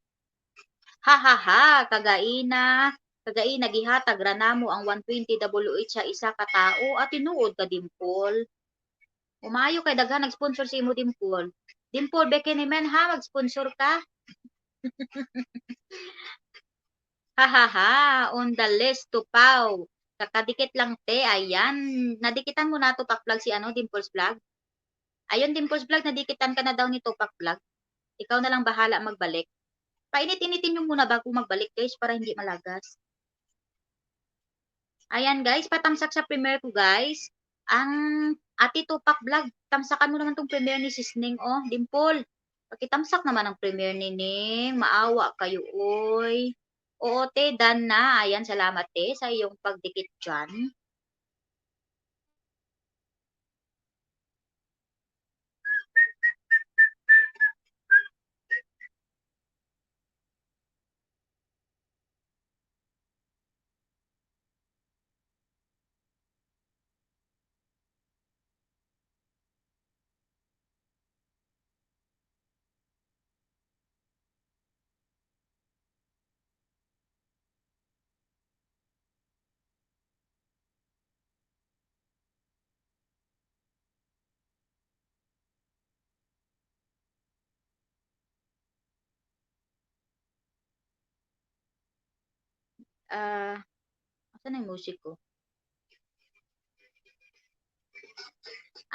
S1: Ha ha ha, kagaina. Kagai nagihatag ra namo ang 120 WH sa isa ka tao at tinuod ka Dimple. Umayo kay daghan nag-sponsor si imo Dimple. Dimple beke ni men ha mag-sponsor ka. Ha ha ha, on the list to Pau. Kakadikit lang te, ayan. Nadikitan mo na to Vlog si ano, Dimples Vlog. Ayun, Dimples Vlog, nadikitan ka na daw ni Tupac Vlog. Ikaw na lang bahala magbalik. Painit-initin nyo muna bago magbalik guys para hindi malagas. Ayan guys, patamsak sa premiere ko guys. Ang Ate Tupac Vlog, tamsakan mo naman tong premiere ni Sisning oh, Dimple. Pakitamsak naman ang premiere ni Ning. Maawa kayo oy. Oo te, done na. Ayan, salamat te sa iyong pagdikit dyan. Asan na yung music ko?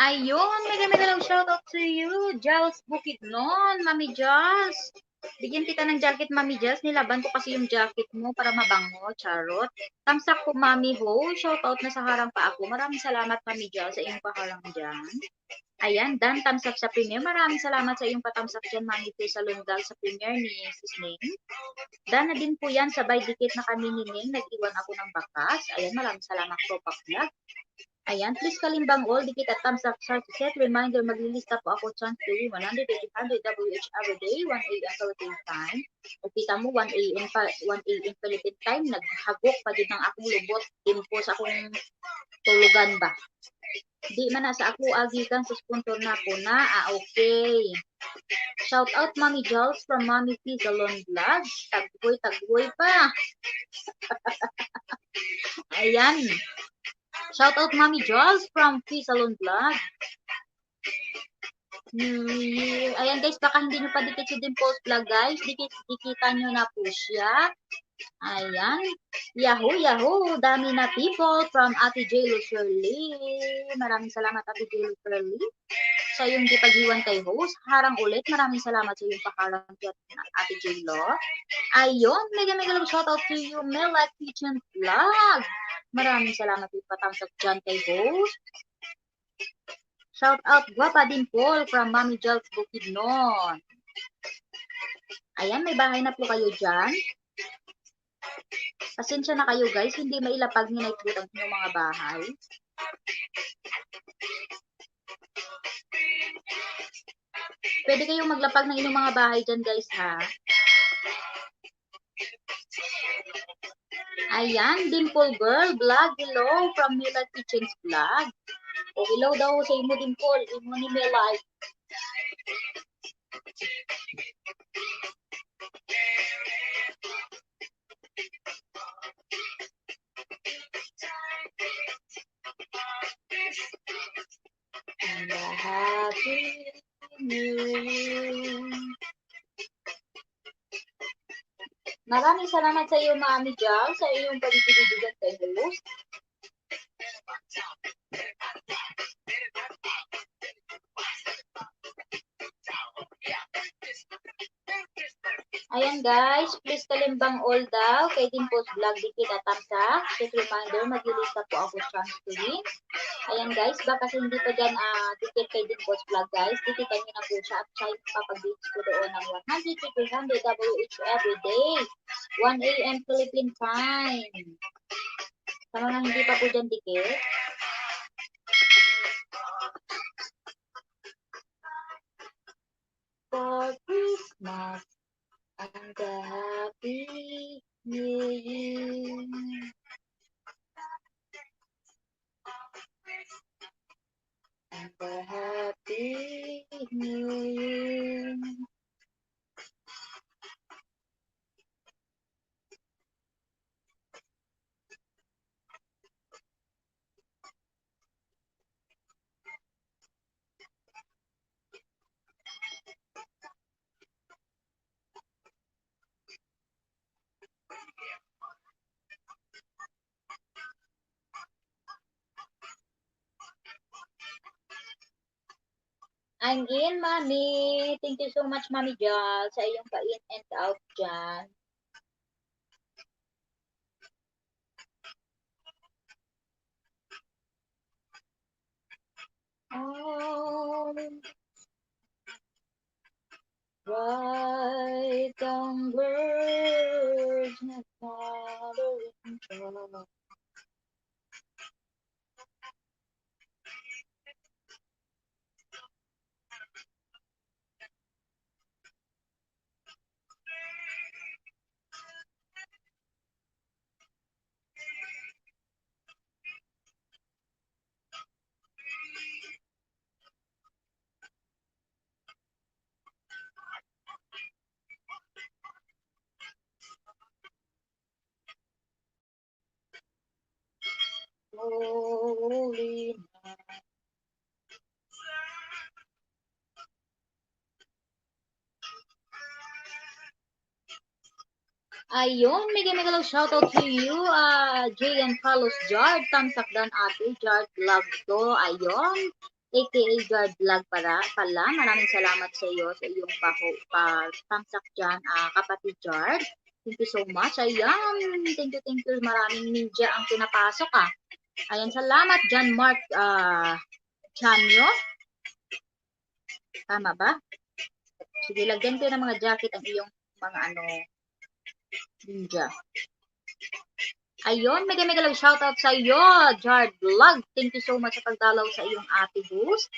S1: Ayun, mega lang shoutout to you, Giles Bukidnon, Mami Giles. Bigyan kita ng jacket, Mami Giles. Nilaban ko kasi yung jacket mo para mabango, charot. Tamsak ko, Mami Ho. Shoutout na sa harang pa ako. Maraming salamat, Mami Giles, sa iyong paharang dyan. Ayan, Dan, tamsak sa premiere. Maraming salamat sa iyong patamsak dyan, Mami Faye Salongal, sa premiere ni Sisning. Dan na din po yan, sabay dikit na kami ni Ning. Nag-iwan ako ng bakas. Ayan, maraming salamat po, Vlog. Ayan, please kalimbang all, dikit at thumbs up, start to set. Reminder, maglilista po ako chance to win 100 WH every day, 1 a.m. Philippine time. O kita mo, 1 a.m. 1 a.m. Philippine time, naghagok pa din ng akong lubot, info sa akong tulugan ba. Di man na sa ako agikan sa sponsor na ako na, okay. Shout out Mami Jules from Mami P Salon Vlog. Tagboy pa. Ayan. Shout out Mami Jules from P Salon Vlog. New Year. Ayan guys, baka hindi nyo pa dikit si Dimples Vlog guys. Dikitan nyo na po siya. Ayan. Yahoo! Dami na people from Ate J. Shirley. Maraming salamat Ate J. Shirley. Sa iyong di paghiwan kay host. Harang ulit. Maraming salamat sa iyong pakarang Ate J. Lo. Ayun. Mega lang shoutout to you. Mela Kitchen Vlog. Maraming salamat yung patamsak dyan kay host. Shout out Guapa Dimple from Mami Jels Bukidnon. Ayan, may bahay na po kayo dyan. Pasensya na kayo guys, hindi mailapag ni Nightwood ang inyong mga bahay. Pwede kayong maglapag ng inyong mga bahay dyan guys ha. Ayan, Dimple Girl Vlog, hello from Mila Kitchens Vlog. O hello daw sa imo Dimple, imo ni Mila. And a happy new year. Maraming salamat sa iyo, Mami Jal, sa iyong pagbibigan kay host. Ayan guys, please kalimbang all daw kay Dimples Vlog dikit at thumbs up. Just reminder, maglilista po ako chance to win. Ayan guys, baka kasi hindi pa dyan dikit kay Dimples Vlog guys, dikitan nyo na po siya at siya papag-beats ko doon ng 100 to 200 WH every day. 1 a.m. Philippine time. Sa mga hindi pa po dyan dikit, for Christmas and a happy new year. And a happy new year. I'm in, Mami. Thank you so much, Mami Jal, sa iyong pa-in and out dyan. Oh, right down birds, not bothering trouble. Holy night. Ayun, mega love shoutout to you, Jay and Carlos Jard. Thumbs up dan ate, Jard Vlog to. Ayun, aka Jard Vlog pala. Maraming salamat sa iyo, sa iyong thumbs up dyan, kapatid Jard. Thank you so much. Ayan, thank you. Maraming ninja ang pinapasok Ayan, salamat John Mark Chanyo. Tama ba? Sige, lagyan ko ng mga jacket ang iyong mga ninja. Ayun, mega love shoutout sa iyo, Jard Vlog. Thank you so much sa pagdalaw sa iyong ate host.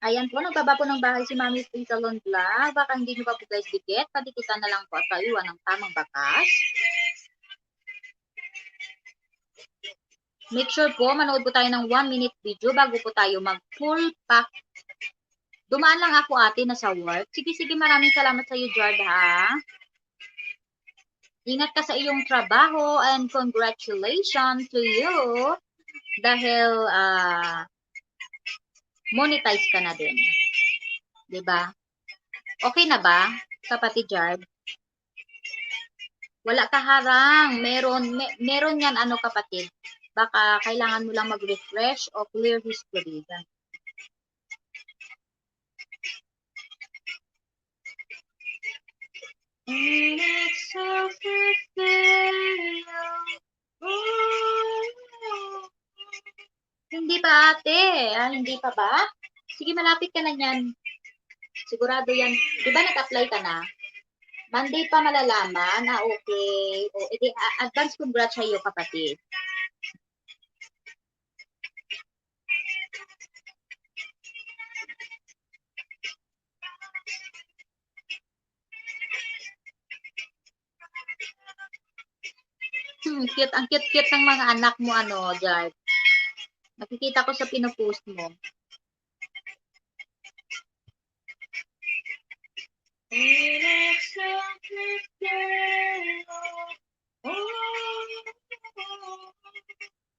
S1: Ayan po, nagbaba po ng bahay si Mami Free Salon Vlog. Baka hindi nyo pa po guys dikit, patikitan na lang po sa iwan ng tamang bakas. Make sure po, manood po tayo ng 1-minute video bago po tayo mag-full pack. Dumaan lang ako ate na sa work. Sige, maraming salamat sa iyo, Jard, ha. Ingat ka sa iyong trabaho and congratulations to you dahil monetize ka na din. 'Di ba? Okay na ba, kapatid Jard? Wala ka harang. Meron yan kapatid. Baka kailangan mo lang mag-refresh o clear history. Hindi pa ate. Hindi pa ba? Sige, malapit ka na yan. Sigurado yan. Di ba nag-apply ka na? Monday pa malalaman. Okay. O, edi, advance congrats sa iyo, kapatid. Cute. Ang cute ng mga anak mo, Jard. Nakikita ko sa pinupost mo.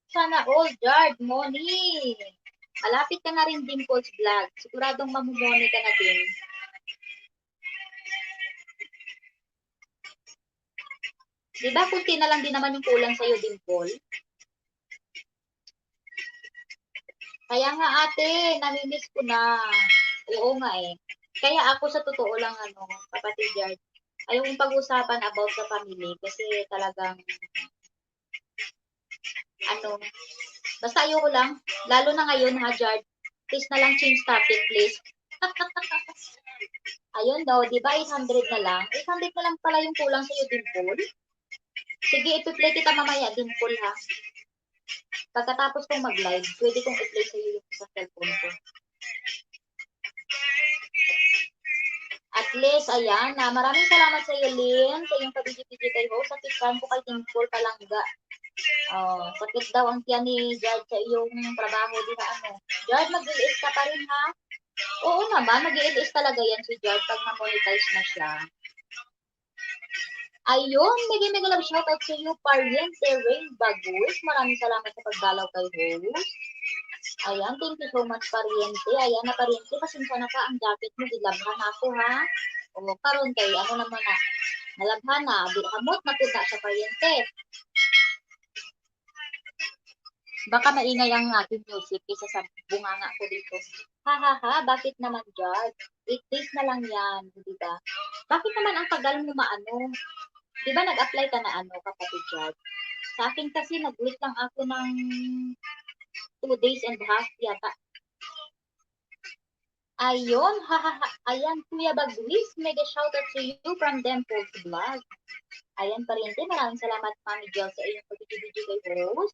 S1: Sana all, Jard, Moni. Malapit ka na rin Dimples Vlog. Siguradong mamumoni ka na din. Diba, kunti na lang din naman yung kulang sa'yo, Dimple? Kaya nga ate, namimiss ko na. Oo nga eh. Kaya ako sa totoo lang kapatid Jard, ayaw kong pag-usapan about sa family kasi talagang basta ayoko lang, lalo na ngayon ha Jard, please na lang change topic please. Ayun daw, di ba 800 na lang? 800 na lang pala yung kulang sa'yo, Dimple. Sige, ituplay kita mamaya, Dimple ha. Pagkatapos kong mag-live, pwede kong i-play sa'yo yung sa cellphone ko. At least, ayan, maraming salamat sa iyo, Lynn, sa iyong pabigit-bigit kay host. Sakit kan po kay Dimple Palangga. Sakit daw ang tiyan ni Jard sa iyong trabaho. Di na Jard, mag-iis ka pa rin, ha? Oo naman, mag-iis talaga yan si Jard pag na-monetize na siya. Ayun, mega love shoutout sa iyo, Pariente Rain Bagus. Maraming salamat sa pagdalaw kay host. Ayan, thank you so much, Pariente. Ayan na, Pariente, pasensya na ka, ang jacket mo, dilabhan ako, ha? O, karon kay, naman na, nalabhan na, hamot na po na sa Pariente. Baka maingay ang aking music kaysa sa bunganga ko dito. Ha ha ha, bakit naman dyan? 8 days na lang yan, di ba? Bakit naman ang tagal mo maano? Di ba nag-apply ka na ano, kapatid dyan? Sa akin kasi nag-wait lang ako ng 2 days and a half yata. Ayun, ha ha ha. Ayan, Kuya Bagwis, mega shoutout to you from Dimples Vlog. Ayan, pariente, maraming salamat, Mami Jill, sa iyong pag-ibigay kay host.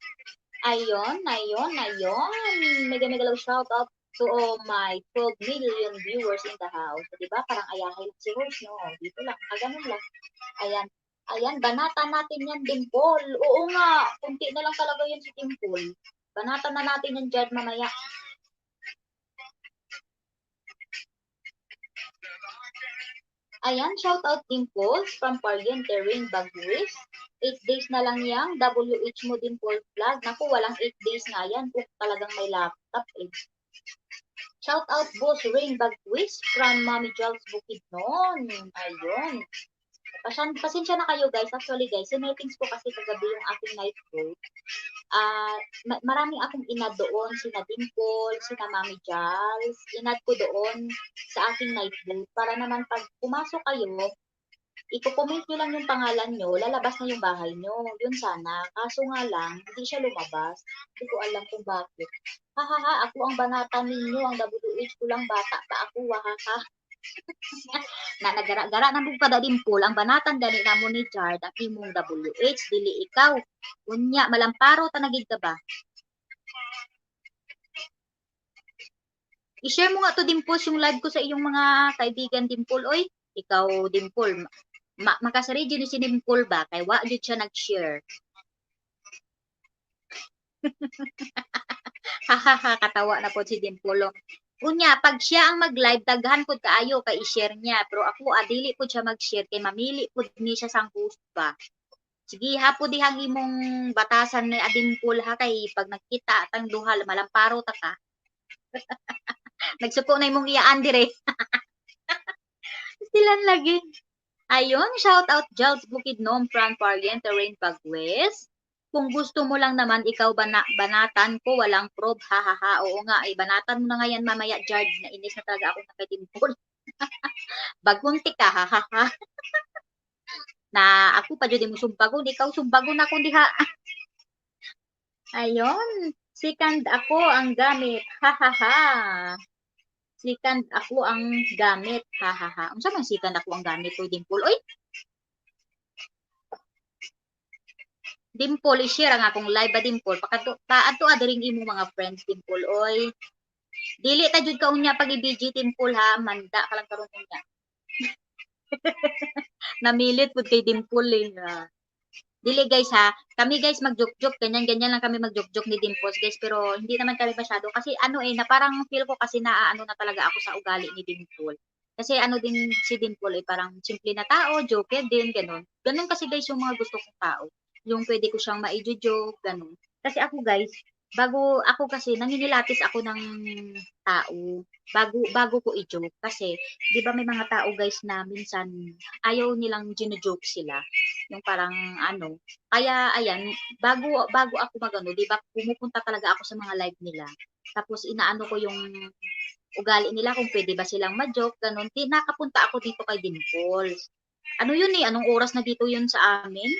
S1: Ayun. Mega mega love shout out to all my 12 million viewers in the house. Diba? Parang ayahay lang si host, no? Dito lang, ganun lang. Ayan. Ayan, banatan natin yan, Dimple. Oo nga, kunti na lang talaga yun si Dimple. Banatan na natin yan dyan mamaya. Ayan, shout out Dimples from Pariente Ring Bagwis. 8 days na lang yang WH mo din full vlog. Naku, walang 8 days nga yan kung talagang may laptop eh. Shout out Boss Rain Bagwis from Mami Jol's Bukidnon. Ayun. Pasensya na kayo guys. Actually guys, sinetings ko kasi kagabi yung aking night vote. Maraming akong inad doon, sina Dimple, sina Mami Jals. Inad ko doon sa aking night vote para naman pag pumasok kayo, i-comment nyo lang yung pangalan nyo, lalabas na yung bahay nyo. Yun sana. Kaso nga lang, hindi siya lumabas. Hindi ko alam kung bakit. Hahaha, ako ang banata ninyo, ang WH ko lang bata pa ako, wahaha. Na nagara-gara na mong padadimpol, ang banatan gani na mo ni Jard, ang imong WH, dili ikaw. Unya, malamparo tanagid ka ba? I-share mo nga to Dimples yung live ko sa iyong mga kaibigan Dimple. Oy, ikaw Dimple, makasari dyan si Dimple ba? Kay wa dyan siya nag-share. Hahaha, katawa na po si Dimple. Unya, pag siya ang mag-live, daghan po kaayo kay i-share niya. Pero ako, adili po siya mag-share kay mamili po ni siya sang host ba. Sige, hapo dihang imong batasan ni Adimpul ha kay pag nagkita tang duha malamparo ta ka. Nagsuko na imong iyaan dire. Silan lagi. Ayun, shout out Jals Bukidnon from Pariente Rain Bagwes. Kung gusto mo lang naman ikaw banatan ko, walang prob, hahaha. Oo nga, ay banatan mo na nga yan mamaya, Jard. Nainis na talaga ako na kay Dimple. Bagunti ka, hahaha. Na ako pa dyan mo sumbagon, ikaw sumbagon ako diha. Ayun, second ako ang gamit, hahaha. Second ako ang gamit, hahaha. Unsa man second ako ang gamit ko, Dimple? Oy, Dimple, i-share ang akong live ba, Dimple? Paadto adiring imo mga friends, Dimple. Oy, dili ta jud ka unya pag i-BG, Dimple ha. Manda ka lang karon unya. Namilit pud kay Dimple eh. Dili guys ha, kami guys mag-joke-joke, ganyan-ganyan lang kami mag-joke-joke ni Dimples guys, pero hindi naman kami masyado kasi ano eh, na parang feel ko kasi naaano na talaga ako sa ugali ni Dimple. Kasi ano din si Dimple eh, parang simple na tao, joker din, ganun. Ganun kasi guys yung mga gusto kong tao. Yung pwede ko siyang ma-joke, ganun. Kasi ako guys, bago ako kasi nangingilatis ako ng tao bago ko i-joke kasi 'di ba may mga tao guys na minsan ayaw nilang gino-joke sila yung parang ano kaya ayan bago ako magano 'di ba pumupunta talaga ako sa mga live nila tapos inaano ko yung ugali nila kung pwede ba silang ma-joke ganun nakapunta ako dito kay Dimples ano yun eh anong oras na dito yun sa amin.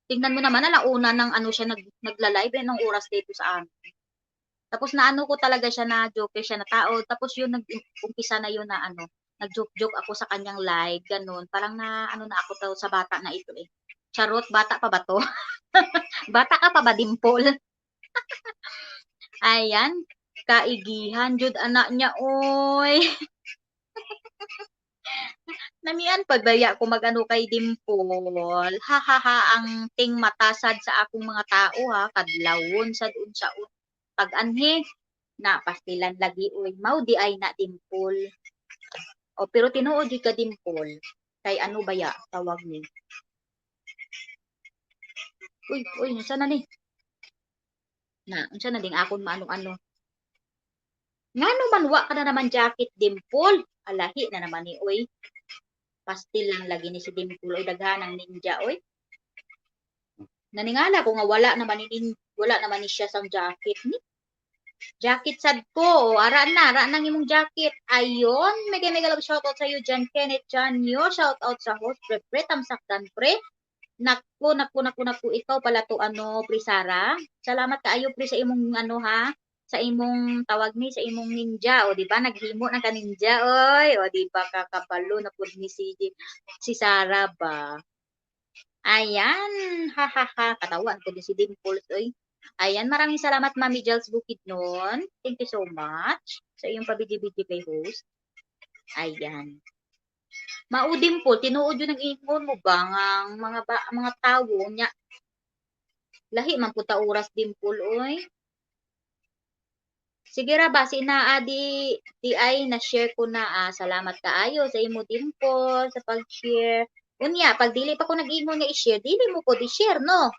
S1: Tingnan mo naman, alauna ng ano siya nagla-live eh, ng oras dito sa amin. Tapos naano ko talaga siya na joke siya na tao. Tapos yun nag-umpisa na yun na ano, nag-joke-joke ako sa kanyang live, ganun. Parang na ano na ako to sa bata na ito eh. Charot, bata pa ba to? Bata ka pa ba, Dimple? Ayan, kaigihan jud anak niya, oy. Namian pagbaya ko magano kay Dimple. Ha ha ha ang ting matasad sa akong mga tao ha kadlawon sad unsaon pag-anhi na pastilan lagi oy mao di ay na Dimple. O pero tinuod di ka Dimple. Kay ano baya tawag ni. Uy, unsa na ni? Na unsa na ding akon maano-ano. Ngano man wa ka na naman jacket Dimple. Alahi na naman ni oy. Pastil lang lagi ni si Dimple oy daghanang ninja oy. Naningala ko nga wala naman ni Wala naman ni siya sang jacket ni. Jacket sad ko. Ara nang imong jacket. Ayon, mega love shoutout sa iyo John Kenneth Janyo. Shoutout sa host, pre, tamsakdan pre. Naku, ikaw pala to ano, pre Sara. Salamat kaayo pre sa imong ano ha, sa imong tawag ni, sa imong ninja. O di ba naghimo na ka ninja oy. O di ba kakabalo na pud ni si Sara ba. Ayan, ha ha ha, katawan ko din si Dimples oy. Ayan, maraming salamat Mami Jels Bukidnon. Thank you so much sa iyong pabidi-bidi kay host. Ayan. Maudim po, tinuod yun ang ingon mo ba ang mga tawo nya. Lahi man puta oras Dimple oy. Sige ra ba si di ay na share ko na salamat kaayo sa imo Dimple sa pag-share. Unya, pag dili pa ko nag-ingon nga i-share, dili mo ko di-share no.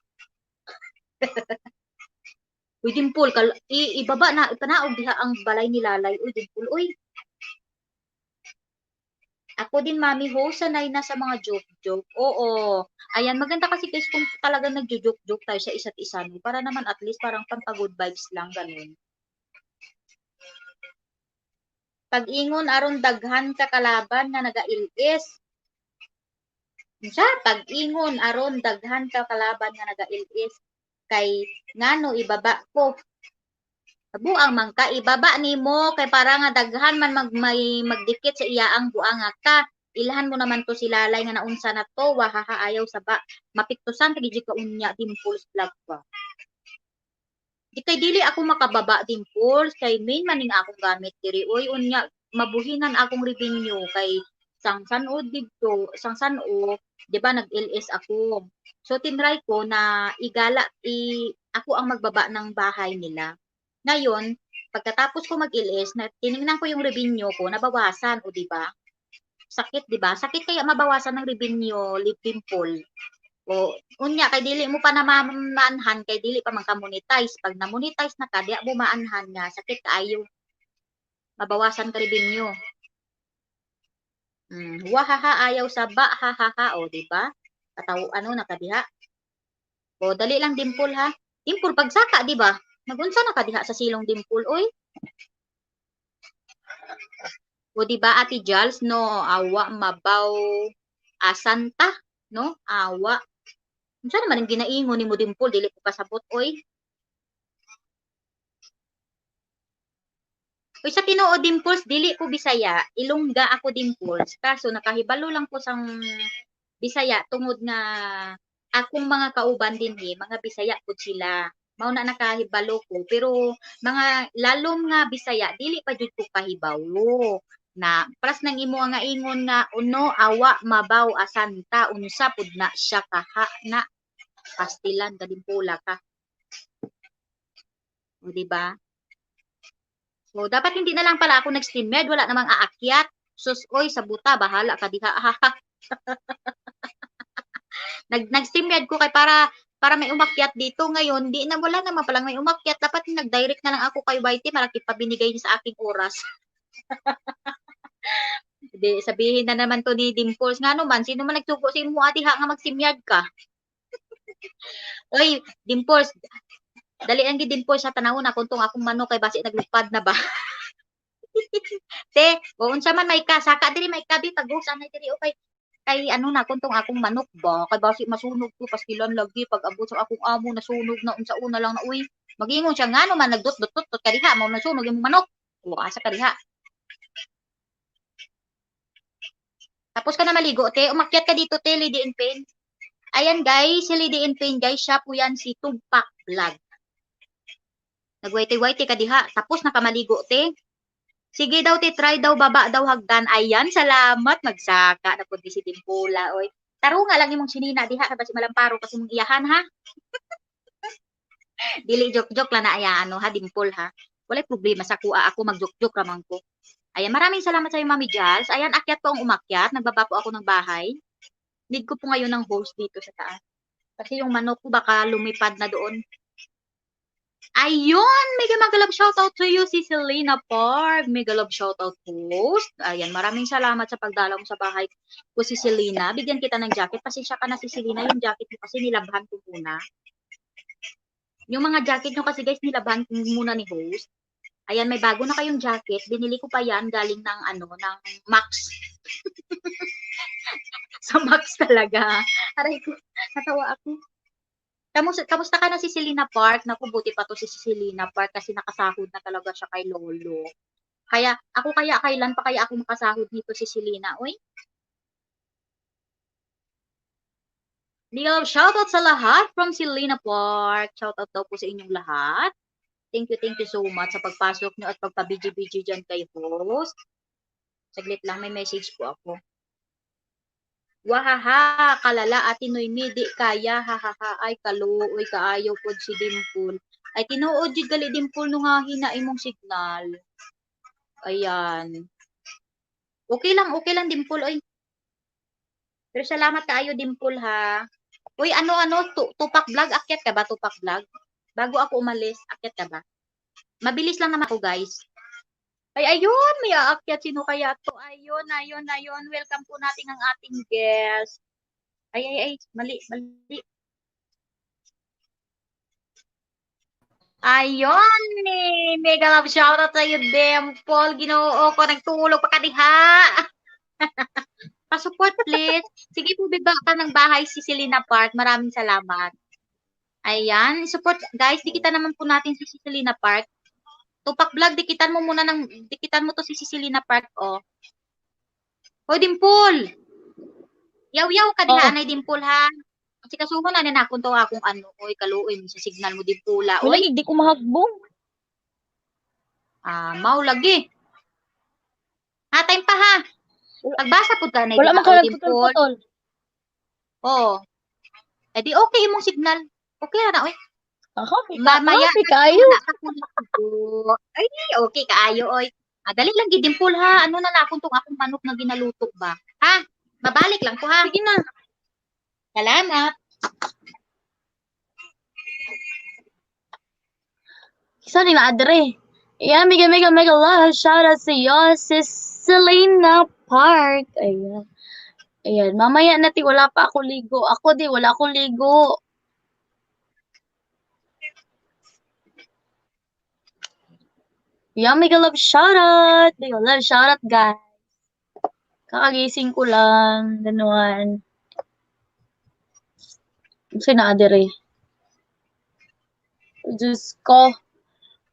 S1: Uy, Dimple, ibaba na, ipanaog diha ang balay ni Lalay. Uy, Dimple, uy. Ako din, Mami, host, sanay na sa mga joke-joke. Oo. Ayan, maganda kasi guys kung talagang nagjo-joke-joke tayo sa isa't isa. No? Para naman at least parang pampagod vibes lang, ganun. Pag-ingon, aron daghan ka kalaban na naga-ilis. Siya, pag-ingon, aron daghan ka kalaban na naga-ilis. Kay, ngano, ibaba ko. Buang man ka, ibaba nimo kay para nga daghan man magdikit sa iyaang buanga ka. Ilahan mo naman to si Lalay nga naunsa na to, wahaha ayaw sa ba. Mapiktusan kay ka unya Dimples vlog pa. Di kay dili ako makababa Dimples kay main maning akong gamit diri. Oy unya mabuhinan akong revenue kay sangsan-o didto, sangsan-o, di ba nag-LS ako. So tinry ko na ako ang magbaba ng bahay nila. Ngayon, pagkatapos ko mag-LS, tiningnan ko yung revenue ko, nabawasan, o di ba? Sakit, di ba? Sakit kaya mabawasan ng revenue, lip Dimple. O, unya, kay dili mo pa na maanhan, kay dili pa man ka monetize. Pag na-monetize na ka, di mo maanhan nga, sakit kaayo. Mabawasan ka revenue. Wahaha, ayaw sa ba, hahaha, o, di ba? Ano, nakadiha. O, dali lang Dimple, ha? Dimple, pagsaka, di ba? Nagunsa na kadiha sa silong Dimple, oy. O di ba Ate Jals no awa mabaw asanta no awa. Unsa naman ang ginaingon nimo Dimple dili ko kasabot oy. Oy sa Tinuod Dimples dili ko Bisaya, Ilongga ako Dimples. Kaso nakahibalo lang ko sang Bisaya tungod nga akong mga kauban dinhi mga Bisaya pud sila. Mao na nakahibalo ko pero mga lalom nga Bisaya dili pa jud ko kahibalo. Na pras nang imo nga ingon nga uno awa mabaw asanta unsa pud na siya kaha na pastilan kadimpula ka. O di ba? So dapat hindi na lang pala ako nag-stream med, wala namang aakyat. Sus oy sa buta bahala ka diha. Nag-stream med ko kay para may umakyat dito ngayon, di na wala naman palang may umakyat, dapat nag-direct na lang ako kay YT, malaki pa binigay niya sa aking oras. Di, sabihin na naman to ni Dimples nga naman, sino man nagsugo sa imo ati ha nga magsimyag ka. Oy, Dimples, dali ang Dimples sa tanawon na kuntong akong manok kay basi naglupad na ba. Te, o unsa man may ka, saka diri may kabi tagos anay diri okay. Kay ano na kuntong akong manok ba, kay basi masunog ko paskilan lagi pag abot sa akong amo nasunog na unsa una lang na uy. Magingon siya ngano man nagdot-dot kadiha mao nasunog imong manok. O asa kadiha. Tapos ka na maligo, te. Umakyat ka dito, te, Lady in Pain. Ayan, guys. Si Lady in Pain, guys. Siya po yan si Tumpak Vlog. Nagwaiti-waiti ka diha. Tapos nakamaligo, te. Sige daw, te. Try daw, baba daw hagdan. Ayan, salamat. Magsaka. Napunti si Timpula, oy. Taro nga lang imong sinina diha. Kasi malamparo kasi mong iyahan, ha? Dili joke-joke lang na aya, ano, ha, Dimpol, ha? Walay problema sa kuha. Ako mag-joke-joke ramang ko. Ayan, maraming salamat sa iyo, Mami Jals. Ayan, akyat po ang umakyat. Nagbaba po ako ng bahay. Need ko po ngayon ng host dito sa taas. Kasi yung manok ko baka lumipad na doon. Ayun! Mega love shoutout to you, si Selena Park. Mega love shoutout host. Ayan, maraming salamat sa pagdalaw mo sa bahay ko si Selena. Bigyan kita ng jacket. Pasensya ka na si Selena. Yung jacket mo kasi nilabhan ko muna. Yung mga jacket nyo kasi guys, nilaban muna ni host. Ayan, may bago na kayong jacket. Binili ko pa yan galing ng ano, ng Max. Sa Max talaga. Aray ko, natawa ako. Kamusta ka na si Selena Park? Naku, buti pa to si Selena Park kasi nakasahod na talaga siya kay Lolo. Kaya kailan pa kaya ako makasahod nito si Selena? Uy. Leo, shoutout sa lahat from Selena Park. Shoutout daw po sa inyong lahat. Thank you so much sa pagpasok nyo at pagpabidyo-bidyo dyan kay host. Saglit lang, may message po ako. Wahaha, kalala, ati Noemi, di kaya, hahaha, ay kaluoy, kaayaw po si Dimple. Ay, tinuod jud gali Dimple nung nga hinain mong signal. Ayan. Okay lang Dimple, oy. Pero salamat kaayo Dimple ha. Uy, tupak vlog, akyat ka ba, tupak vlog? Bago ako umalis, akyat ka ba? Mabilis lang naman ako, guys. Ay, ayun, may aakyat. Sino kaya to? Ayun. Welcome po natin ang ating guest. Ay, mali. Ayun, mega love shoutout sa'yo, Dimple. Ginoo ko, nagtulog pa kadiha. Pa-support, please. Sige po, biba ka ng bahay si Selena Park. Maraming salamat. Ayan, support. Guys, dikitan naman po natin si Selena Park. Tupak vlog, dikitan mo to si Selena Park, oh. Hoy, Dimple. Yaw ka diha, anay Dimple, ha? Kasi kasuho na ninakon to akong ano, oy, kaluoy mo sa signal mo Dimpula,
S2: Wala,
S1: oy.
S2: hindi ko mahagbong.
S1: Mau lagi. Ha, time pa, ha? Pagbasa po ka na
S2: Wala
S1: diha,
S2: man
S1: oy,
S2: ka
S1: Dimple.
S2: nagputol-putol.
S1: Oh. Eh di okay imong signal. Okay na, oy. Mamaya
S2: Happy kayo.
S1: Ay, okay kaayo, oy. Dali lang Dimpul ha. Ano na nakon tong akong manok na ginaluto ba? Ha? Mabalik lang ko ha.
S2: Sige na.
S1: Salamat.
S2: Isa ni na adre. Ayan, mega love. Shout out sa iyo, sis Selena Park. Ayan. Ayan, mamaya na ti, wala pa ako ligo. Ako di, wala akong ligo. Ayan, mega love shout out. Mega love shout out, guys. Kakagising ko lang. Ganuan. Kasi na adre. Diyos ko.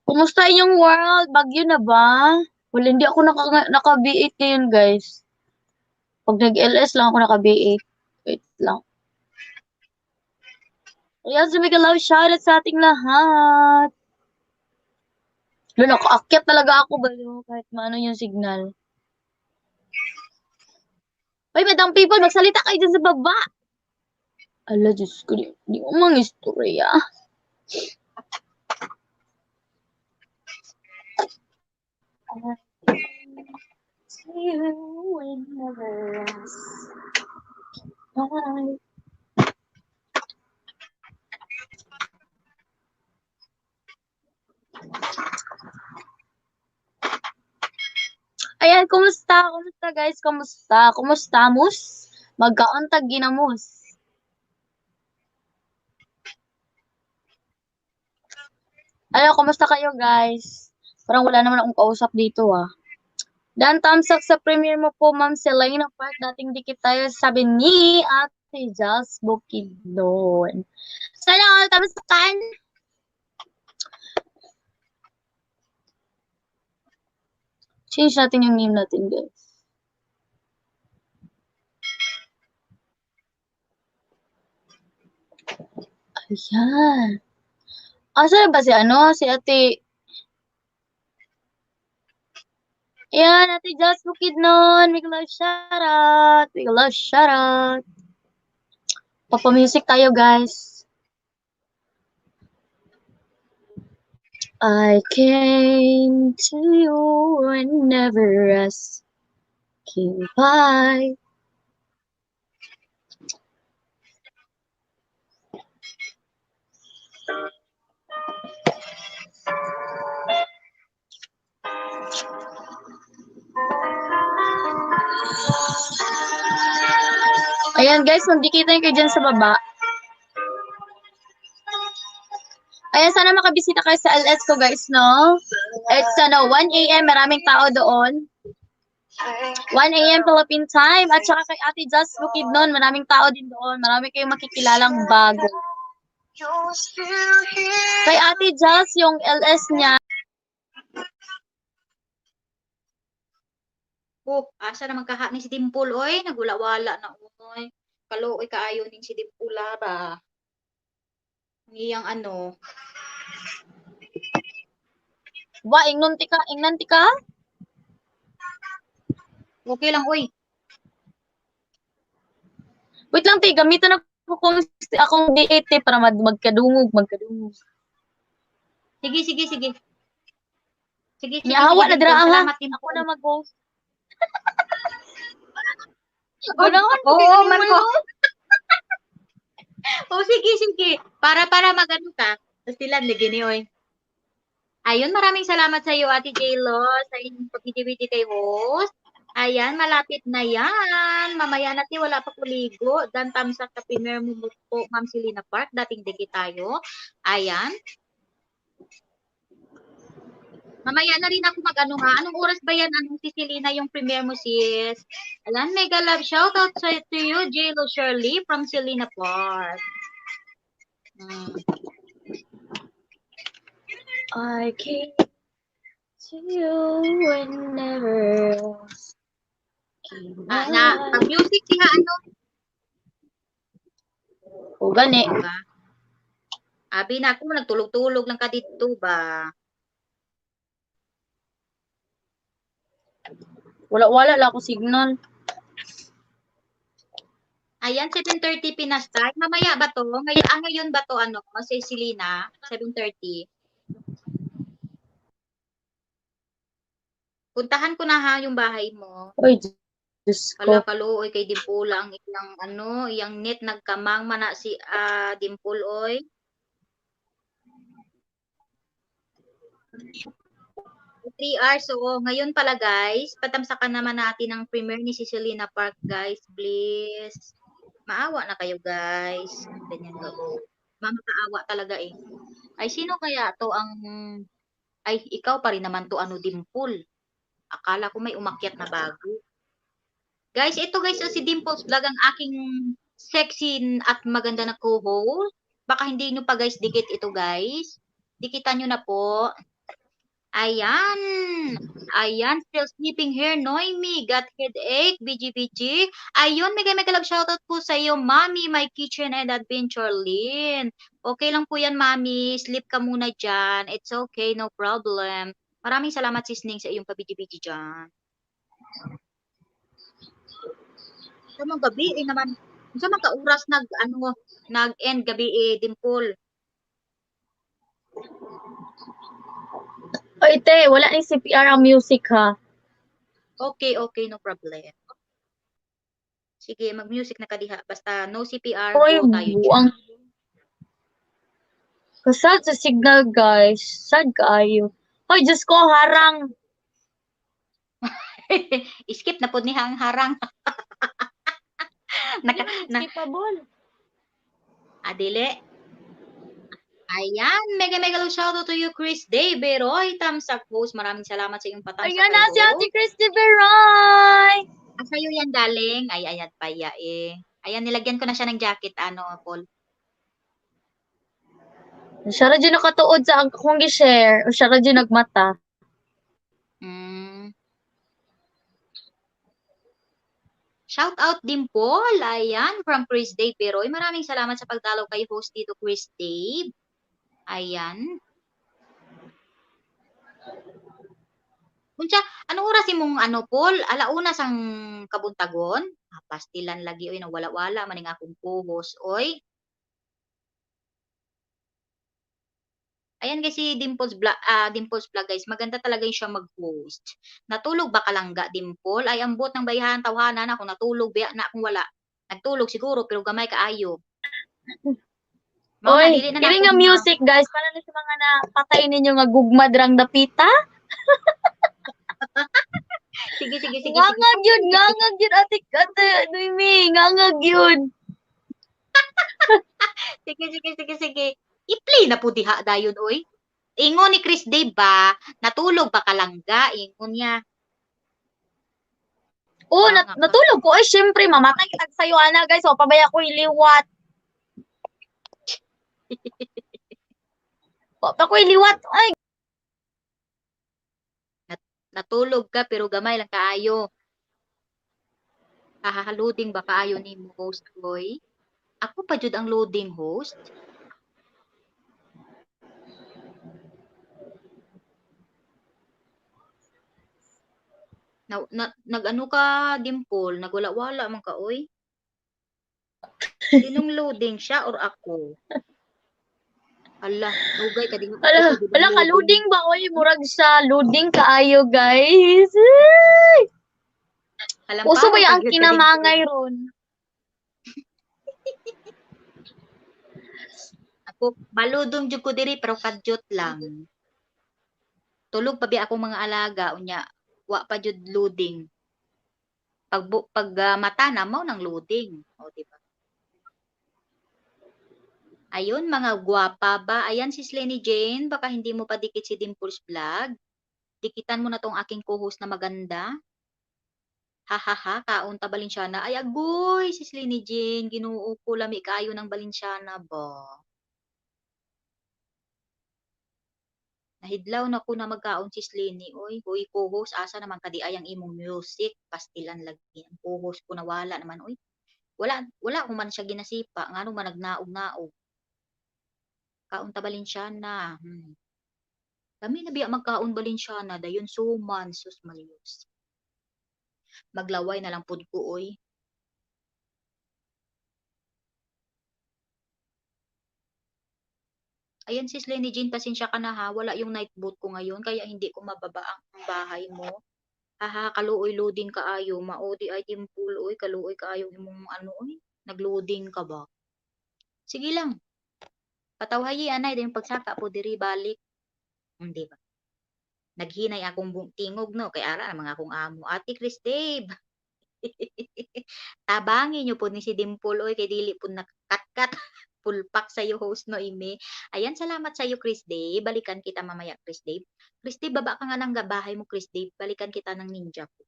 S2: Kumusta inyong world? Bagyo na ba? Wala, hindi ako naka-B8 ngayon, guys. Pag nag-LS lang ako naka-B8. Wait lang. Ayan, so mega love shoutout sa ating lahat. Lalo, nakaakyat talaga ako ba kahit maano yung signal. Uy, madang people, magsalita kayo dyan sa baba. Ala, Diyos ko, di mo mang istorya. Bye. Ayan, kumusta? Kumusta guys? Kumusta? Kumusta, mus? Magkauntag ginamos. Ayan, kumusta kayo guys? Parang wala naman akong kausap dito ah. Dan thumbs up sa premiere mo po, Ma'am Selena Park. Dating dikit tayo sabi ni Ate Jazz Bukidnon. Sana all thumbs up kan? Change natin yung name natin, guys. Ayan. Asa ba si si Ate? Ayan, Ate Jazz Bukidnon. Big love shoutout. Big love shoutout. Papamusic tayo, guys. I came to you and never asking why. Ayan guys, magdikitan kayo dyan sa baba. Ayan, sana makabisita kayo sa LS ko, guys, no? It's 1 a.m. Maraming tao doon. 1 a.m. Philippine time. At saka kay Ate Jazz Bukidnon, maraming tao din doon. Marami kayong makikilalang bago. Kay Ate Jazz, yung LS niya,
S1: Asa naman kaha ni si Dimple, oy. Nagulawala na, oy. Kaluoy kaayo ning si Dimple, ba. Ang iyang ano.
S2: ingnon tika.
S1: Okay lang, oy.
S2: Wait lang, te, gamitan ako akong D8 para magkadungog.
S1: Sige. Sige,
S2: Niahawa na
S1: Dimple.
S2: dira ha.
S1: Salamat,
S2: Ako
S1: Dimple.
S2: na mag-host. Ganahan ko
S1: Oo, man ko.
S2: mo.
S1: Sige. Para magano ka. Tapos sila, nagini, oy. Ayun, maraming salamat sa iyo, Ate J-Lo, sa inyong pag-ibig kay host. Ayan, malapit na yan. Mamaya natin wala pa kuligo. Dan tamsak sa premier mo po, Ma'am Selena Park. Dating digi tayo. Ayan. Mamaya na rin ako mag-ano ha. Anong oras ba yan? Anong si Selena yung premier mo, sis? Ayan, mega love shoutout to you, J-Lo Shirley from Selena Park.
S2: I came to you whenever
S1: Pag music diha ano?
S2: O gani.
S1: Diba? Abi na ako, nagtulog-tulog lang ka dito ba?
S2: Wala lang ako signal.
S1: Ayan, 7:30 Pinas time. Mamaya ba to? Ngayon ba to ano? Si Selena, 7:30. Puntahan ko na ha yung bahay mo.
S2: Oy, Diyos ko.
S1: Kaluoy kay Dimple ang iyang ano, iyang net nagkamang mana si Dimple oy. 3 hours. So, ngayon pala guys, patamsakan naman natin ang premiere ni si Selena Park guys. Please. Maawa na kayo guys. Ganyan ba? Mamakaawa talaga eh. Ay, sino kaya to ang... Ay, ikaw pa rin naman to ano, Dimple. Akala ko may umakyat na bago. Guys, ito guys, si Dimples Vlog ang aking sexy at maganda na co-host. Baka hindi nyo pa guys dikit ito guys. Dikitan nyo na po. Ayan, still sleeping here, Noemi, got headache, BG. Ayun, mega love shoutout po sa iyo, Mami, My Kitchen and Adventure Lynn. Okay lang po yan, Mami, sleep ka muna dyan. It's okay, no problem. Maraming salamat, Sisning, sa iyong pabigi-bigi dyan. Sa mga gabi, naman, sa mga oras nag-end gabi, Dimple.
S2: Oy, te, wala ni CPR ang music ha.
S1: Okay, no problem. Sige, mag-music na kadiha. Basta no CPR,
S2: Oy,
S1: go tayo
S2: buang.
S1: dyan.
S2: Kasad sa signal, guys. Sad kaayo. Hoy, Diyos ko, harang.
S1: Skip na po ni harang.
S2: Skippable.
S1: Adile. Ayan, mega love shoutout to you, Chris David. Roy, thumbs up post. Maraming salamat sa iyong patamsak.
S2: Ayan na si Ate Christopher Roy.
S1: Sa'yo yan galing. Ay, ayan pa ya eh. Ayan, nilagyan ko na siya ng jacket, Paul.
S2: Siya ra dyan nakatuod sa akong gi-share. O siya ra dyan nagmata.
S1: Shout out din po. Ayan, from Chris Dave Peroy. Maraming salamat sa pagdalaw kay host dito, Chris Dave. Ayan. Kunsa, anong oras imong Paul? Alauna sang kabuntagon? Pastilan lagi oy nawala-wala maning akong co-host oy. Ayan guys si Dimples Vlog guys, maganda talaga yung siya mag-host. Natulog ba kalangga Dimple? Ay ambot ng bayahan tawhanan ako natulog biya na akong wala. Nagtulog siguro pero gamay kaayo.
S2: Oy, kini nga music guys, para na sa mga napatay ninyo nga gugma drang dapita.
S1: Sige.
S2: Ngangag yun, ate Noemi, ngangag yun.
S1: Sige. I-play na po diha dayon oy. Ingon ni Chris Dave ba, natulog pa kalangga, ingon niya.
S2: Oo,
S1: Banga ka.
S2: natulog ko. Ay, syempre, mamatay kita sa'yo, ana, guys. O, pabaya ko iliwat. O, pa ko iliwat. Ay,
S1: Natulog ka pero gamay lang kaayo. Hahahaluding ba kaayo ni mo host boy? Ako pa jud ang loading host. Nag-ano ka, Dimple? Nagwala-wala man ka, oy. Sinong loading siya or ako? Ala, dugay ka din ako pa jud ang
S2: ala,
S1: loading.
S2: kaluding ba? Oy, murag sa loading kaayo, guys. Ay, uso ba
S1: Halampawa pa
S2: yung
S1: gyud ka
S2: kinamangay
S1: Dimple.
S2: ron?
S1: Ako maludong jud ko diri pero kadyot lang. Tulog pa bi akong mga alaga unya. Wa pa jud loading. Pag mata na mo nang loading. O, di ba? Ayun, mga gwapa ba? Ayan si Slenny Jane. Baka hindi mo pa dikit si Dimples Vlog. Dikitan mo na tong aking co-host na maganda. Ha ha ha, kaunta Balinsyana. Ay agoy, si Slenny Jane. Ginoo ko lami kaayo ng Balinsyana ba? Nahidlaw na ko na magkaon si Slenny. Oy, hoy co-host, asa naman kadi ay ang imong music? Pastilan lagi. Ang co-host ko nawala naman. Oy, wala ko man siya ginasipa. Ngano man nagnaog-naog. Kaunta Balinsyana. Kami na biya magkaon Balinsyana. Dayon suman, sus maliyos. Maglaway na lang pud ko, oy. Ayan sis Lenny Jean, pasensya ka na ha. Wala yung night boat ko ngayon, kaya hindi ko mababa ang bahay mo. Haha, kaluoy loading kaayo. Maodi ay timpul, oy. Kaluoy kaayo imong ano, oy. Nagloading ka ba? Sige lang. Patawhayi, anay. Yung pagsaka po, diri balik. Hindi ba? Naghinay akong tingog, no? Kaya ara, mga akong amo. Ate Chris Dave. Tabangin niyo po ni si Dimple, oy. Kay dili po nakatkat. Pulpak sa'yo, host no, Ime. Ayan, salamat sa'yo, Chris Dave. Balikan kita mamaya, Chris Dave. Chris Dave, baba ka nga ng bahay mo, Chris Dave. Balikan kita ng ninja ko.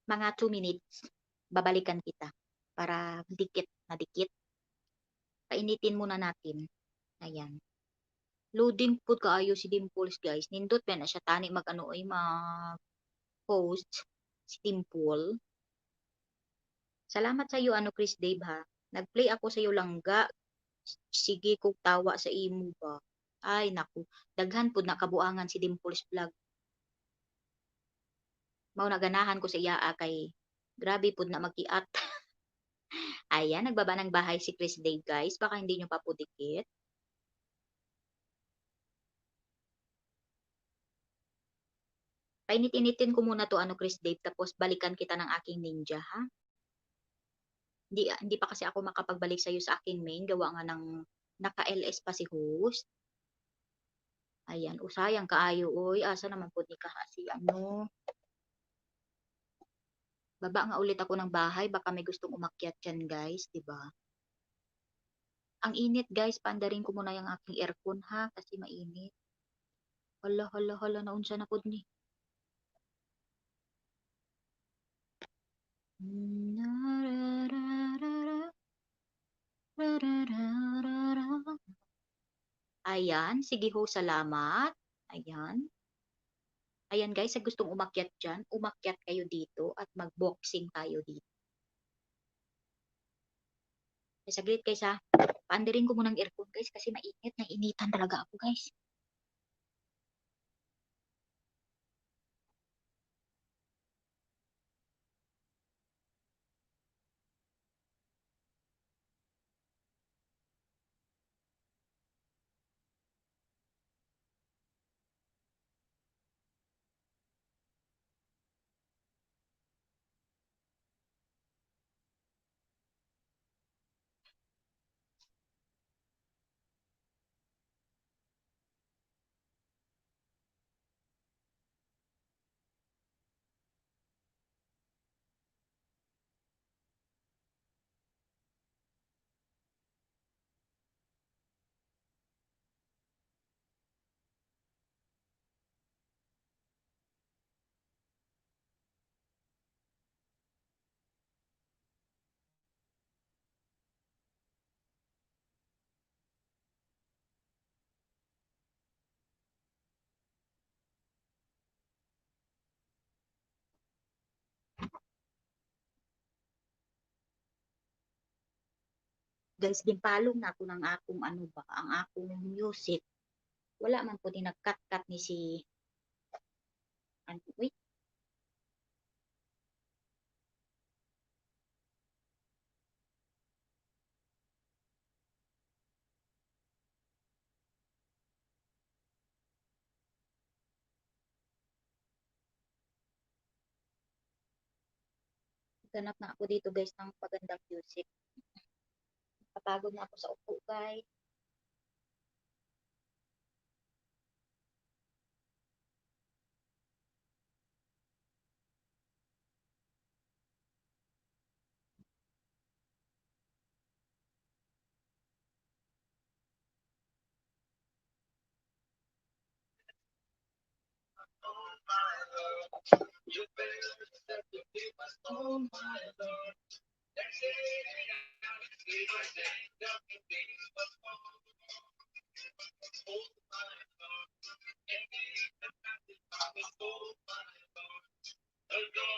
S1: Mga 2 minutes, babalikan kita. Para dikit na dikit. Painitin muna natin. Ayan. Loading po kaayo si Dimples, guys. Nindot pa na siya tani mag-ano ay mag-post si Dimple. Salamat sa iyo, ano, Chris Dave, ha. Nag-play ako sa iyo langga. Sige kog tawa sa imo ba. Ay naku, daghan pud nakabuangan si Dimples Vlog. Mao naganahan ko sa iya kay grabe pud na magkiat. Ayan, nagbaba ng bahay si Chris Dave, guys. Baka hindi nyo pa po dikit. Painit-initin ko muna to, ano, Chris Dave, tapos balikan kita ng aking ninja, ha? Hindi pa kasi ako makapagbalik sa'yo sa aking main. Gawa nga ng naka-LS pa si host. Ayan, usayang kaayo, oy. Asa naman po ni kahasi, ano. Baba nga ulit ako ng bahay. Baka may gustong umakyat dyan, guys. 'Di ba? Ang init, guys. Paandarin ko muna yung aking aircon, ha? Kasi mainit. Hala, hala, hala. Naunsa na po ni. Ayan. Sige ho, salamat. Ayan. Ayan, guys. Sa gustong umakyat dyan, umakyat kayo dito at mag-boxing tayo dito. Saglit, guys, ha? Paandarin ko muna ng aircon, guys. Kasi mainit. Nainitan talaga ako, guys. Guys, gimpalong na ako ng akong ano ba, ang akong music. Wala man po din nag-cut-cut ni si ano, uy, ganap na ako dito guys ng magandang music. Kapagod na ako sa upo guys.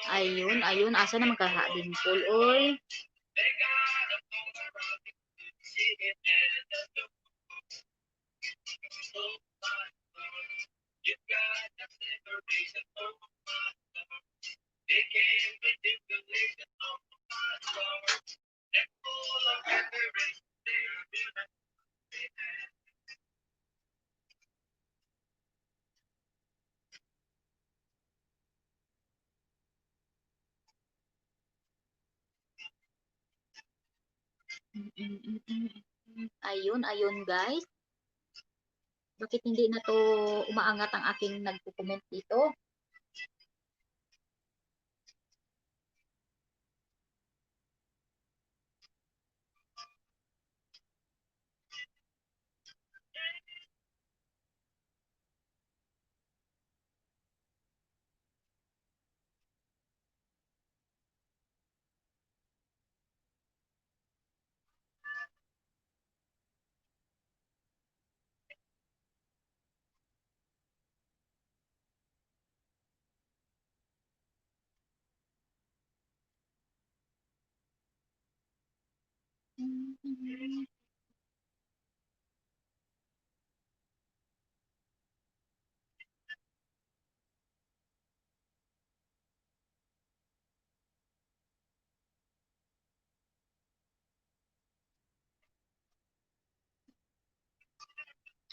S1: Ayun, ayun, asa naman ka Dimple, oy. Ayun, ayun guys. Bakit hindi na to umaangat ang aking nagko-comment dito?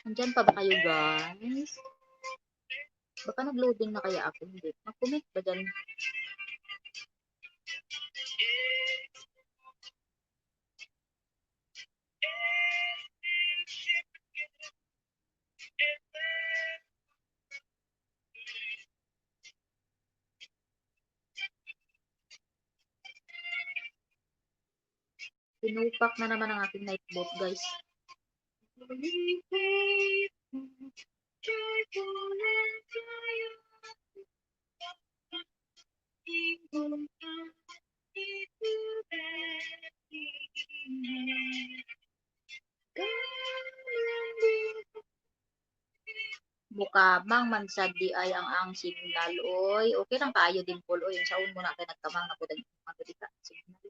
S1: Andyan pa ba kayo guys? Baka nag-loading na kaya ako, hindi. Mag-comment ba dyan? Pinupak na naman ang aking night boat guys. Mukabang man sad di ay ang signal oy. Okay lang kaayo din pol oy. Yung saon mo na kay nagkamang na pud ang magdika signal.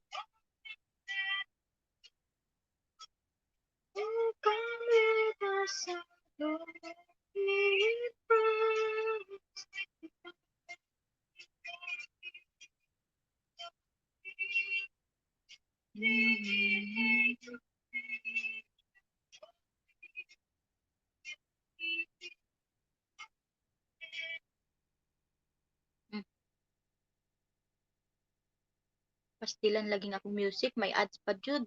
S1: Pastilan laging akong music, may ads pa jud.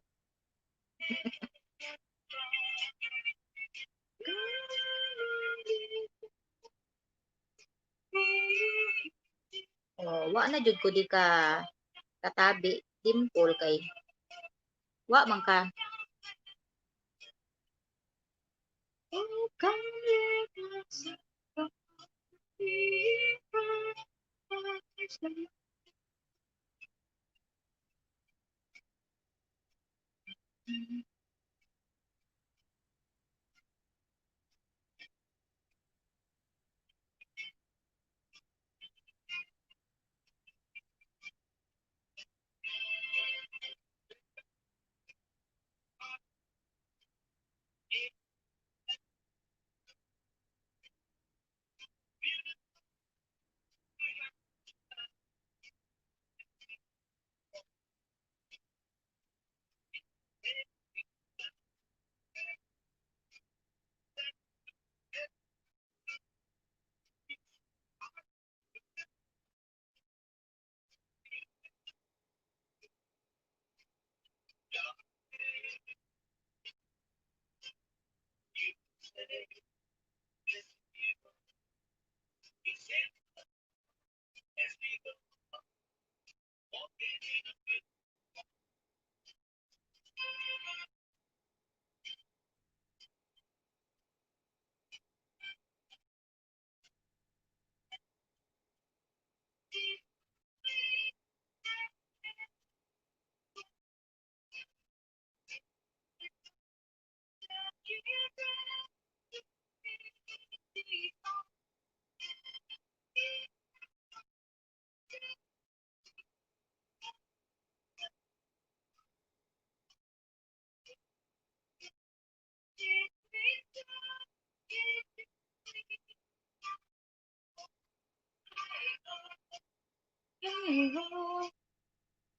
S1: Oh, wa na jud ko di ka katabi Dimple kay wa man ka.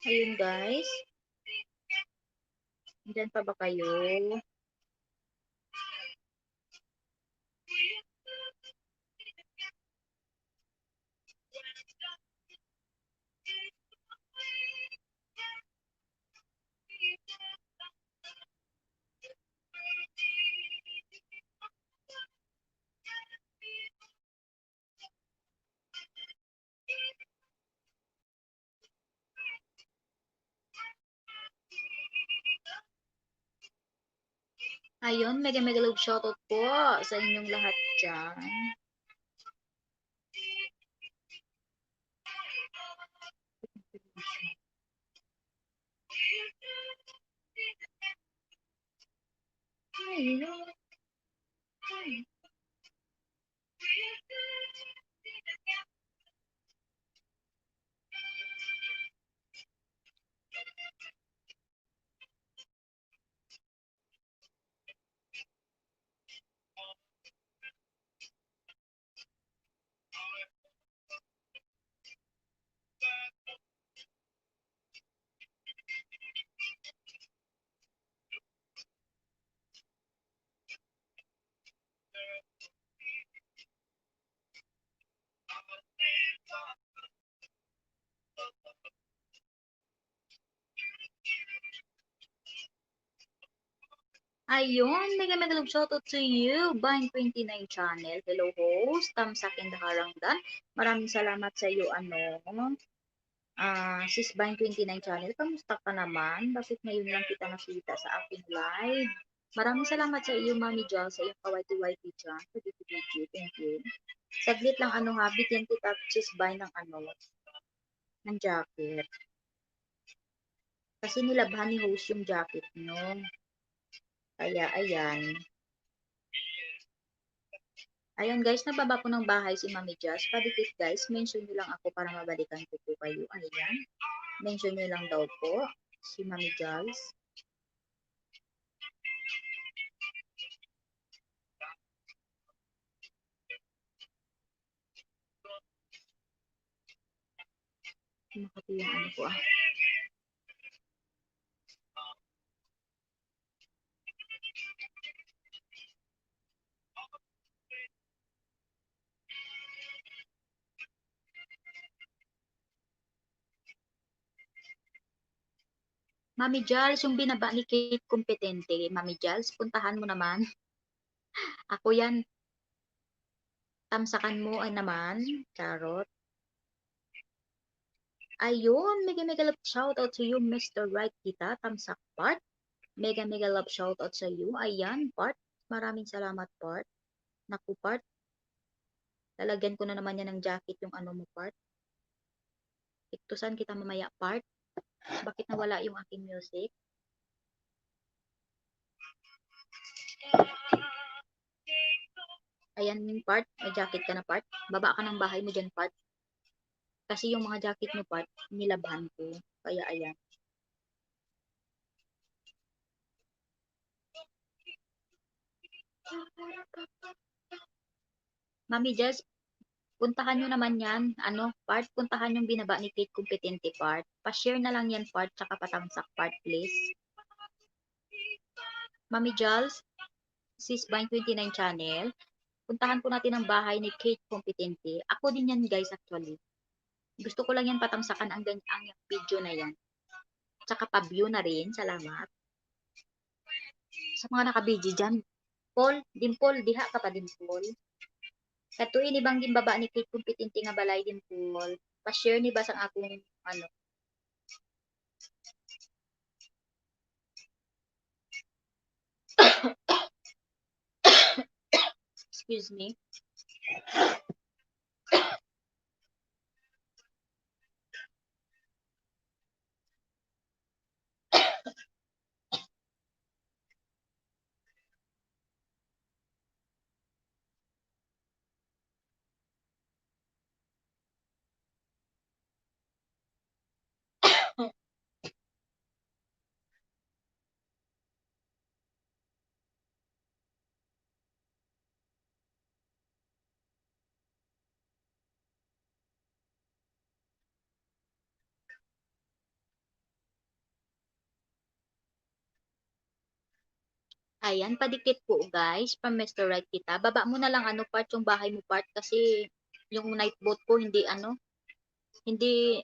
S1: Ayun guys. Diyan pa ba kayo? Ayun, mega mega love shoutout po sa inyong lahat dyan. Ayun, mega mega love shoutout to you, Vine29 channel. Hello host, Tamsak and Harangdan. Maraming salamat sa iyo, sis Vine29 channel. Kamusta ka naman? Bakit ngayon lang kita nakita sa aking live? Maraming salamat sa iyo, Mami Jal, sa iyong kawaiti-waiti dyan. Sa video, thank you. Saglit lang, bigyan kita, sis Vine, ng jacket. Kasi nilabhan ni host yung jacket, no? Kaya, ayan. Ayan guys, nababa po ng bahay si Mami Jazz. Padikit guys, mention nyo lang ako para mabalikan ko po kayo. Ayan. Mention nyo lang daw po si Mami Jazz. Makati yung ano ko Mami Jals, yung binaba ni Kate kompetente. Mami Jals, puntahan mo naman. Ako yan. Tamsakan mo ay naman. Charot. Ayun, mega mega love shout out to you, Mr. Right kita. Tamsak part. Mega mega love shout out sa iyo. Ayan, part. Maraming salamat, part. Naku, part. Lalagyan ko na naman yan ng jacket yung mo, part. Iktusan kita mamaya, part. Bakit nawala yung aking music? Ayan yung part. May jacket ka na, part. Baba ka ng bahay mo dyan, part. Kasi yung mga jacket mo, part, nilabhan ko. Kaya ayan. Mami Jess, puntahan nyo naman yan. Part, puntahan yung binaba ni Kate Competente, part. Pa-share na lang yan, part, tsaka patamsak, part, please. Mami Jals, sis Vine29 channel, puntahan po natin ang bahay ni Kate Competente. Ako din yan, guys, actually. Gusto ko lang yan patamsakan ang video na yan. Tsaka pa-view na rin. Salamat. Sa mga nakabidyo dyan. Dimple, diha ka pa, Dimple. Kato ini bang gimbaba ni Kate kumpitinti nga balay din pool. Pa-share ni ba sang akong ano. Excuse me. Ayan, padikit po guys, from Mr. Right kita. Baba mo na lang ano part yung bahay mo part kasi yung night boat ko hindi ano, hindi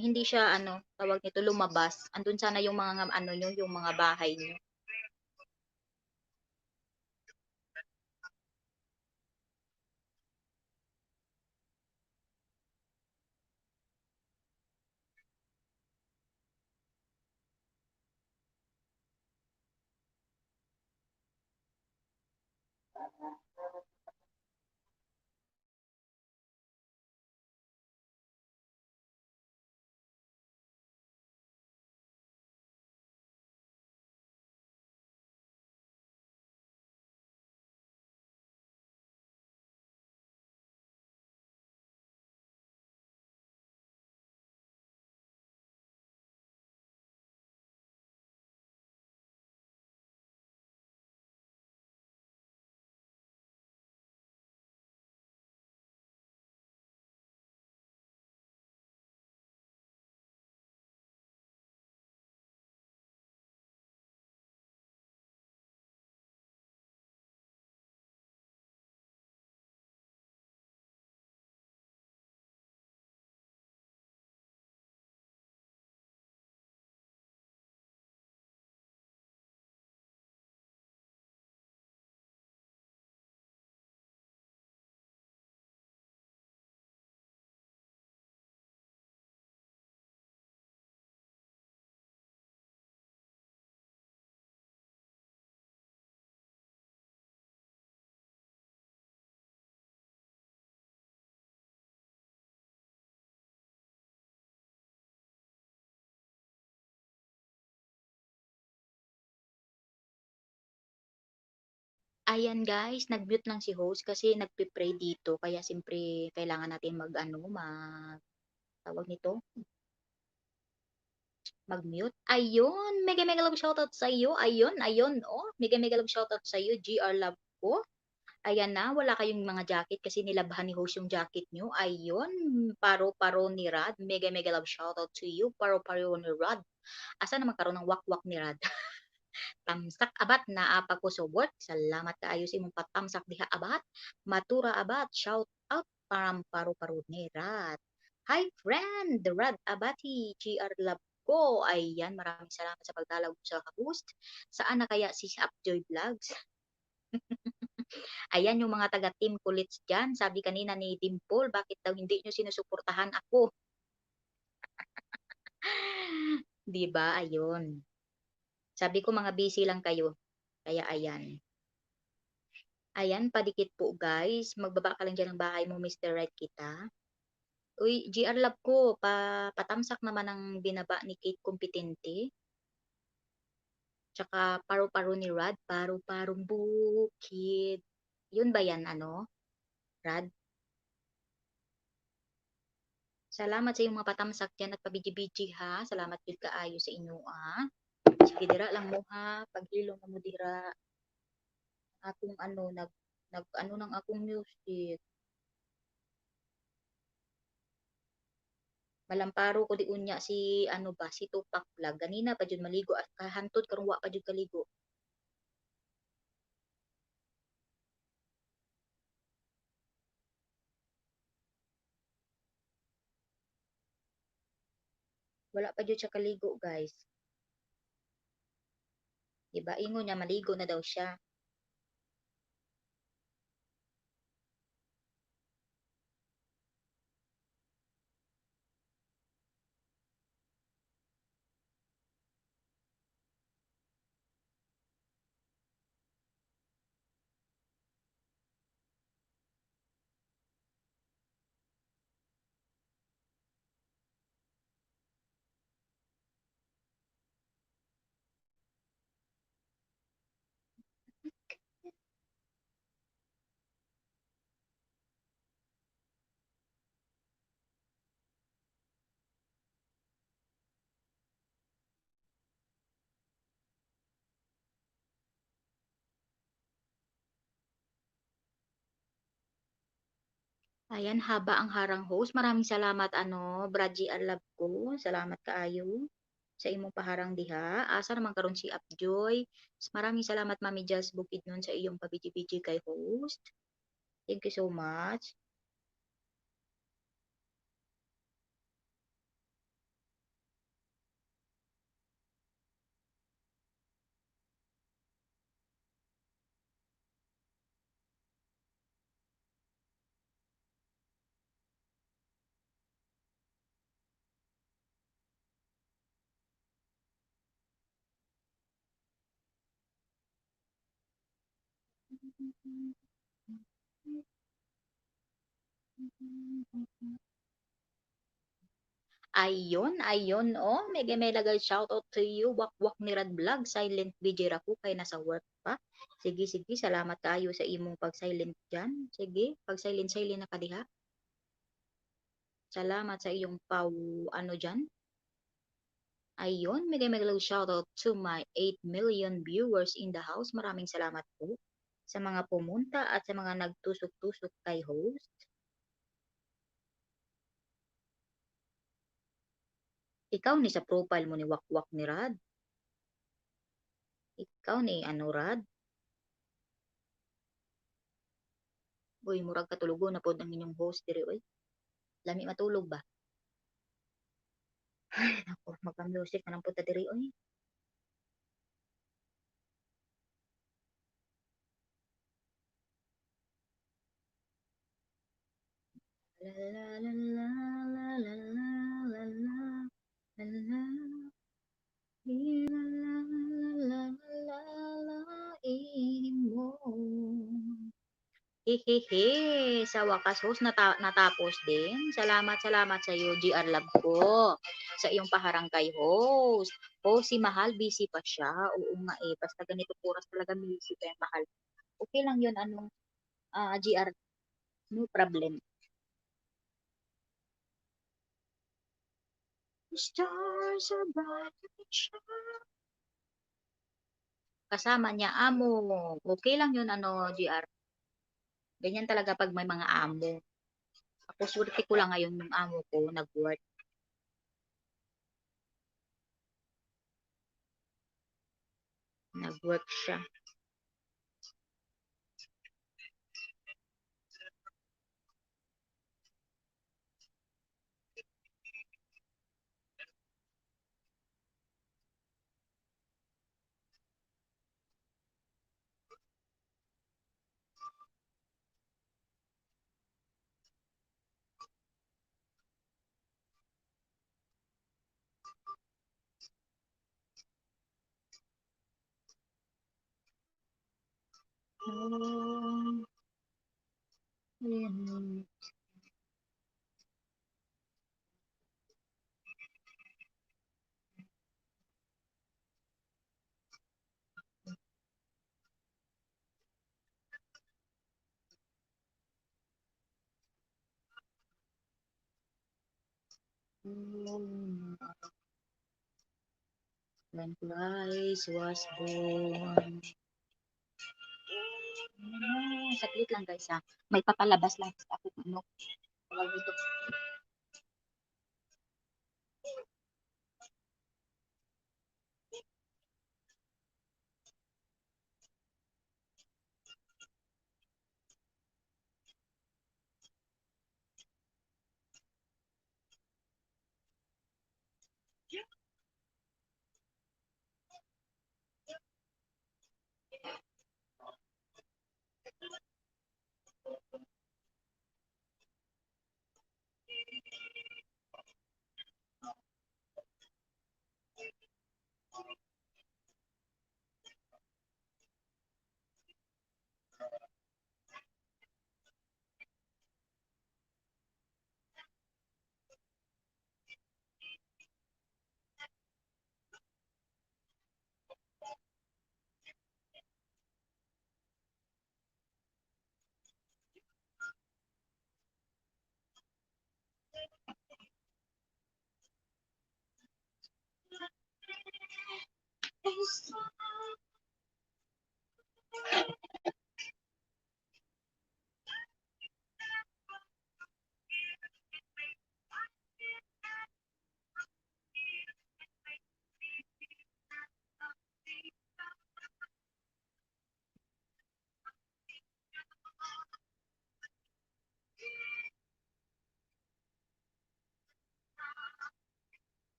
S1: hindi siya ano, tawag nito lumabas. Andun sana yung mga ano nyo, yung mga bahay nyo. Ayan guys, nag-mute lang si host kasi nagpe-pray dito. Kaya siyempre kailangan natin mag ano, tawag nito, mag-mute. Ayun, mega mega love shoutout sa iyo. Ayun, ayun, oh, mega mega love shoutout sa iyo, GR Love ko. Ayan na, wala kayong mga jacket kasi nilabhan ni host yung jacket nyo. Ayun, paro-paro ni Rad. Mega mega love shoutout to you, paro-paro ni Rad. Asa naman karon ng wak-wak ni Rad? Tamsak abat na pagkusubot. Salamat kaayo sa imong patamsak diha abat. Matura abat. Shout out param paru-paro ni Rad. Hi friend, Rad Abati, GR Love ko. Ayan, maraming salamat sa pagdalaw mo sa host. Saan na kaya si Upjoy Vlogs? Ayan yung mga taga Team Kulits dyan. Sabi kanina ni Dimple, bakit daw hindi nyo sinusuportahan ako? Diba? Ayun. Sabi ko mga busy lang kayo. Kaya ayan. Ayan, padikit po guys. Magbaba ka lang dyan ng bahay mo, Mr. Right kita. Uy, GR Love ko, patamsak naman ang binaba ni Kate Competente. Tsaka paro-paro ni Rad, paro-parong bukid. Yun ba yan, ano? Rad? Salamat sa iyong mga patamsak dyan at pabiji-biji ha. Salamat yun kaayo sa inyo ah. Sige dira lang mo ha. Paghilom na mo dira. Akong ano, nag ano ng akong music. Malamparo ko di unya si ano ba si Tupac Vlog ganina pa jud maligo at kahantod karon wa pa jud kaligo. Wala pa jud siya kaligo guys. Diba ingon niya maligo na daw siya. Ayan, haba ang harang host. Maraming salamat Brad G. Love ko. Salamat kaayo sa imong paharang diha. Asa naman karon si Upjoy. Maraming salamat Mami Jazz Bukid nun sa iyong pabiji-biji kay host. Thank you so much. Ayun, ayun, oh. Mega mega shoutout to you. Wakwak ni Rad Vlog. Silent VJ Raku kay nasa work pa. Sige, sige. Salamat kayo sa imong pag-silent dyan. Sige, pag-silent-silent na ka diha. Salamat sa iyong dyan. Ayun, mega mega shoutout to my 8 million viewers in the house. Maraming salamat po sa mga pumunta at sa mga nagtusok-tusok kay host. Ikaw ni sa profile mo ni Wakwak ni Rad. Ikaw ni Rad. Uy, murag katulugo na pod ang inyong host diri oy. Lami matulog ba? Ay, nako, magka-music na lang po ta diri oy. La la la la la la la la la la imo. Hehehe, sa wakas host natapos din. Salamat, salamat sa iyo, GR Love ko. Sa iyong paharang kay host. Oh, si Mahal, busy pa siya. Oo nga eh, basta ganito oras talaga busy pa yung Mahal. Okay lang yun, GR, no problem. Stars are bright and shine. Kasama niya amo. Okay lang yun, GR. Ganyan talaga pag may mga amo. Ako, swerte ko lang ngayon yung amo ko, nag-work. Nag-work siya. Oh, yeah. When Christ was born. Saglit lang guys ha. May papalabas lang sa ako tawag dito.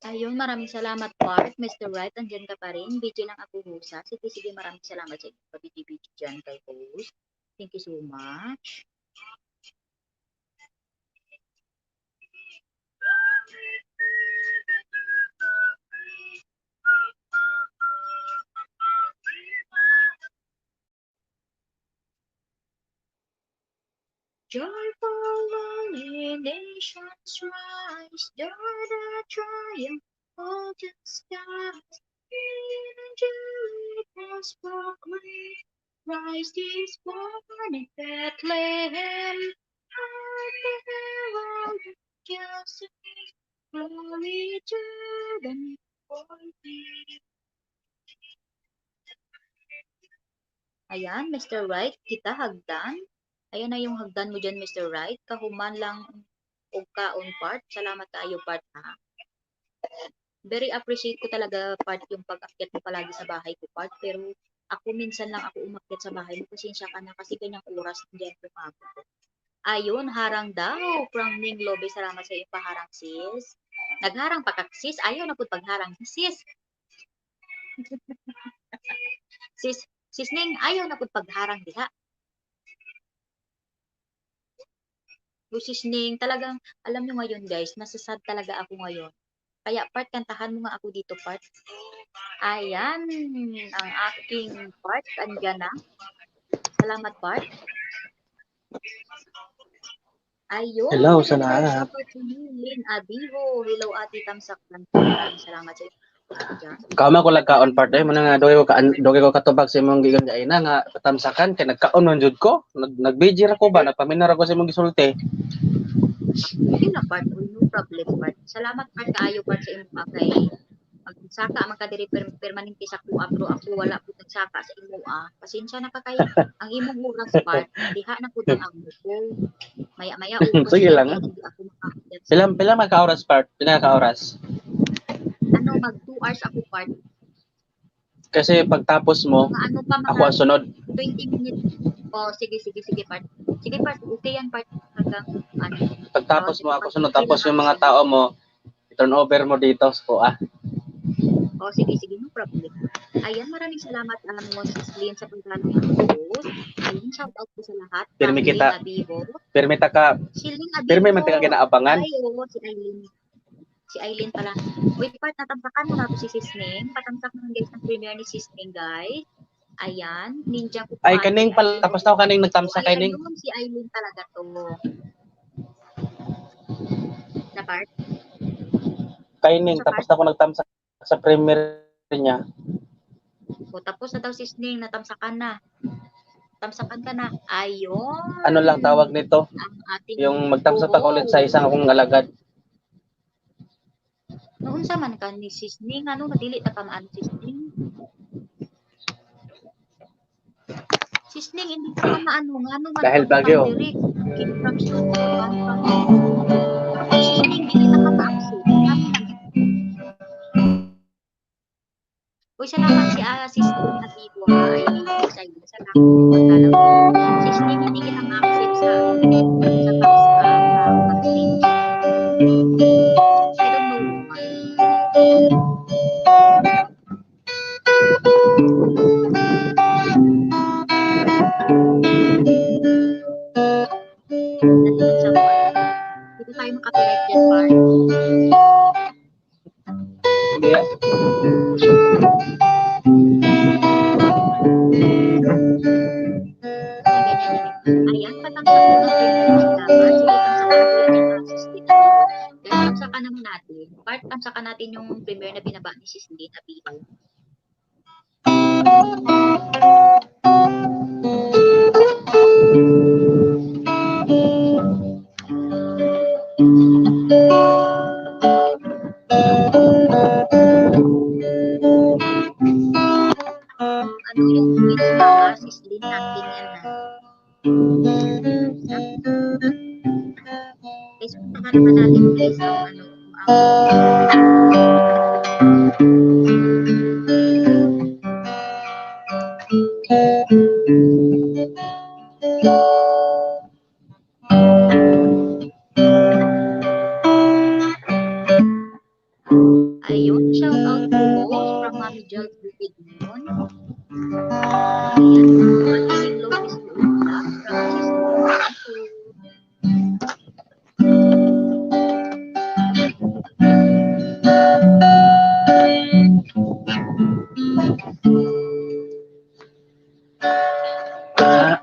S1: Ayun, maraming salamat, Bart. Mr. Right, andyan ka pa rin. Video lang ako, Husa. Sige, sige, maraming salamat sa inyo. Pabidi-bidi dyan kay host. Thank you so much. Joyful lonely nations rise, joy the triumph of the skies. In angelic voice proclaim, Christ is born in Bethlehem. Hark the herald angels sing, glory to the newborn King. Ayan, Mr. Right, kita hagdan. Ayan na yung hagdan mo dyan, Mr. Right. Kahuman lang o kaon part. Salamat kayo part ha. Very appreciate ko talaga part yung pag-akyat mo palagi sa bahay ko part. Pero ako minsan lang ako umakyat sa bahay mo. Pasensya ka na kasi kanyang oras diyan lumabot ko. Ayun, harang daw. From Ning Lobe, salamat sa iyo paharang sis. Nagharang pa kak sis. Ayaw na po pagharang sis. sis Ning, ayaw na po pagharang diha. Sis Ning, talagang, alam nyo ngayon guys, nasasad talaga ako ngayon. Kaya part, kantahan mo nga ako dito part. Ayan, ang aking part, andyan na. Salamat part. Ayun.
S3: Hello sa lahat.
S1: Lynn Abiho. Hello Ate Tamsak. Maraming salamat sa iyo.
S3: Kauma ko lang kaon part mo na nga doge ko katubag sa imong gigon ga ina nga patamsakan kay nagkaon man jud ko. Nagbiji ra ko ba nagpaminar ako sa imong gisulti.
S1: Sige na part, no problem part. Salamat part kaayo part sa imong kay magsaka man ka diri permanente sa kuha pero ako wala pud nagsaka sa imo Pasensya na ka kay ang imong oras part diha na pud ang amo ko. Maya-maya ubos.
S3: Sige lang.
S1: Ako
S3: Pila man ka oras part? Pila ka oras?
S1: Ano mag 2 hours ako part.
S3: Kasi pagtapos mo
S1: ano pa mga
S3: ako ang sunod
S1: 20 minutes. Oh, sige part. Sige part, okay yan part hanggang ano.
S3: Pagtapos mo ako sunod tapos yung mga tao mo turn over mo dito ko
S1: Oh, sige, no problem. Ayan, maraming salamat mo Sis Lynn sa pagdalo ng host. Ayun, shout out po sa lahat.
S3: Pirmi kita. Pirmi ta ka.
S1: Si Lynn Abibo.
S3: Pirmi man ta ka ginaabangan.
S1: Ay, oo, si Aileen. Si Aileen pala. Wait, part, natamsakan mo na po si Sis Ning. Patamsak mo guys ng premiere ni Sis Ning, guys. Ayan, ninja po.
S3: Ay, kaning pala, tapos na ako kaning nagtamsak kay ning.
S1: Si Aileen talaga to. Na part?
S3: Kay ning, tapos na ako nagtamsak sa premiere niya.
S1: O, tapos na daw si Ning, natamsakan na. Tamsakan ka na. Ayun.
S3: Ano lang tawag nito? Yung magtamsak ako ulit sa isang akong alagad.
S1: Noon sa man ka ni Sis Ning, ano, nadili ta pa maano Sis Ning. Sis Ning, hindi ka maano, nga ano man.
S3: Dahil bagyo.
S1: Sis Ning, hindi ka ma-absent. Uy, salamat si Sis Ning na dito. Ay, salamat. Sis Ning, hindi ka ma-absent sa pag-stage. I don't know Dito tayo makapirate dyan, Bart. Ayan, patamsak po ng premium si Dapat. Sige, tamsakan na po yan yung Sis Lynn Abilo. Guys, tamsakan naman natin. Tamsakan natin yung premiere na binaba ni Sis Lynn Abilo. Ano yung Twins Mama, Sis Lynn, natin yan na. Guys, puntahan naman natin guys ang ayun, shout out po from Mami Jel Bukidnon. Ayan, magiging low is low lang from Sis Lynn.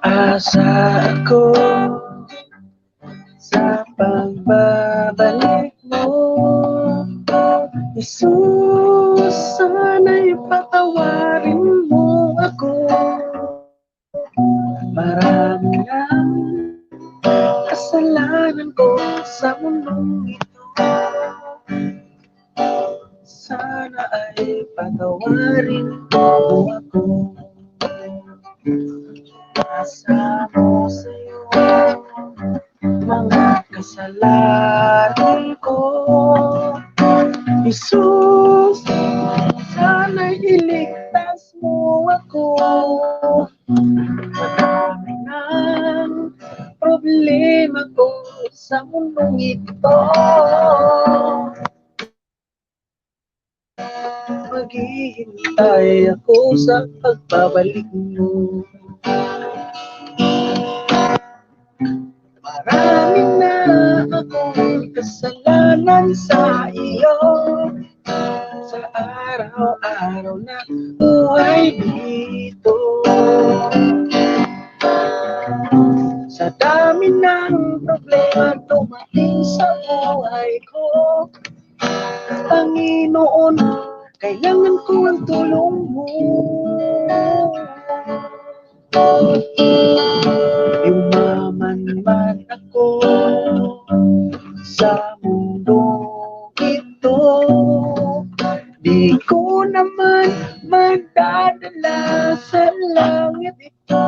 S3: Aasa ako sa pagbabalik mo, Jesus, sana'y patawarin mo ako. Marami ang kasalanan ko sa mundong ito. Sana ay patawarin mo ako. Nasa mo sa'yo mga kasalanan ko. Jesus, sana'y iligtas mo ako. Marami ng problema ko sa mundong ito. Maghihintay ako sa pagbabalik mo. Marami na akong kasalanan sa iyo, sa araw-araw na buhay dito. Sa dami ng problema dumating sa buhay ko, Panginoon, kailangan ko ang tulong mo. Yumaman man ako sa mundong ito, di ko naman magdadala sa langit ito.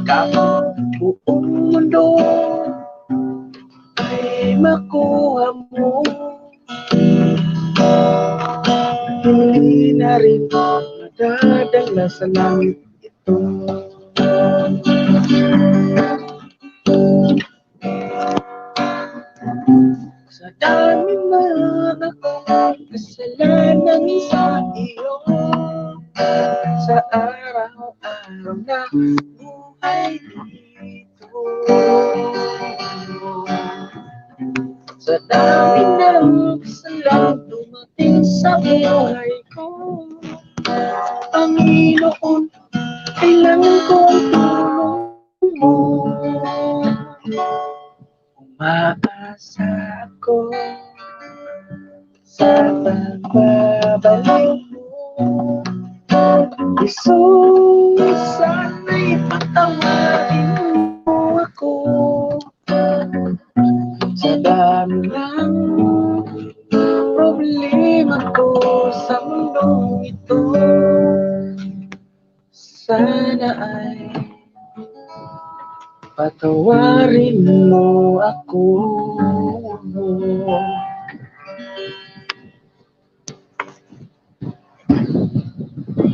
S3: Kapag buong mundo ay makuha mo, hindi na rin madadala sa langit ito. Sa dami man akong kasalanan sa iyo, sa araw-araw na buhay dito. Sa dami ng kasalanan dumating sa buhay ko, Panginoon, kailangan ko ang tulong mo. Umaasa ako sa pagbabalik mo, Jesus, sana'y patawarin mo ako. Sa dami ng problema ko sa mundong ito, sana ay patawarin mo ako.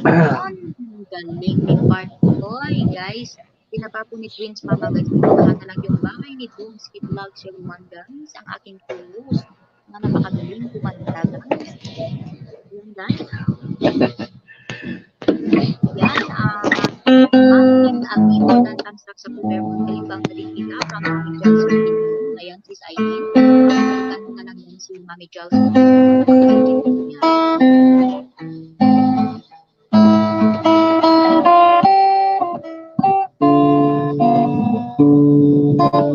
S1: Ayun, galing ni Part Boy, guys. Pinapapo ni Twins Mama, guys. Pinuntahan na lang yung bahay ni Boomski Vlogs yung guys. Ang aking co-host na napakagaling kumanta, guys. Yun, guys. Yan, Ma'am Abilo ng Tamsak sa Pubermont, Kalimbang Talikita, from Mami Jals. Ayan, sis Aileen. Pagkalitan mo na lang yan si Mami Jals.
S3: Gamot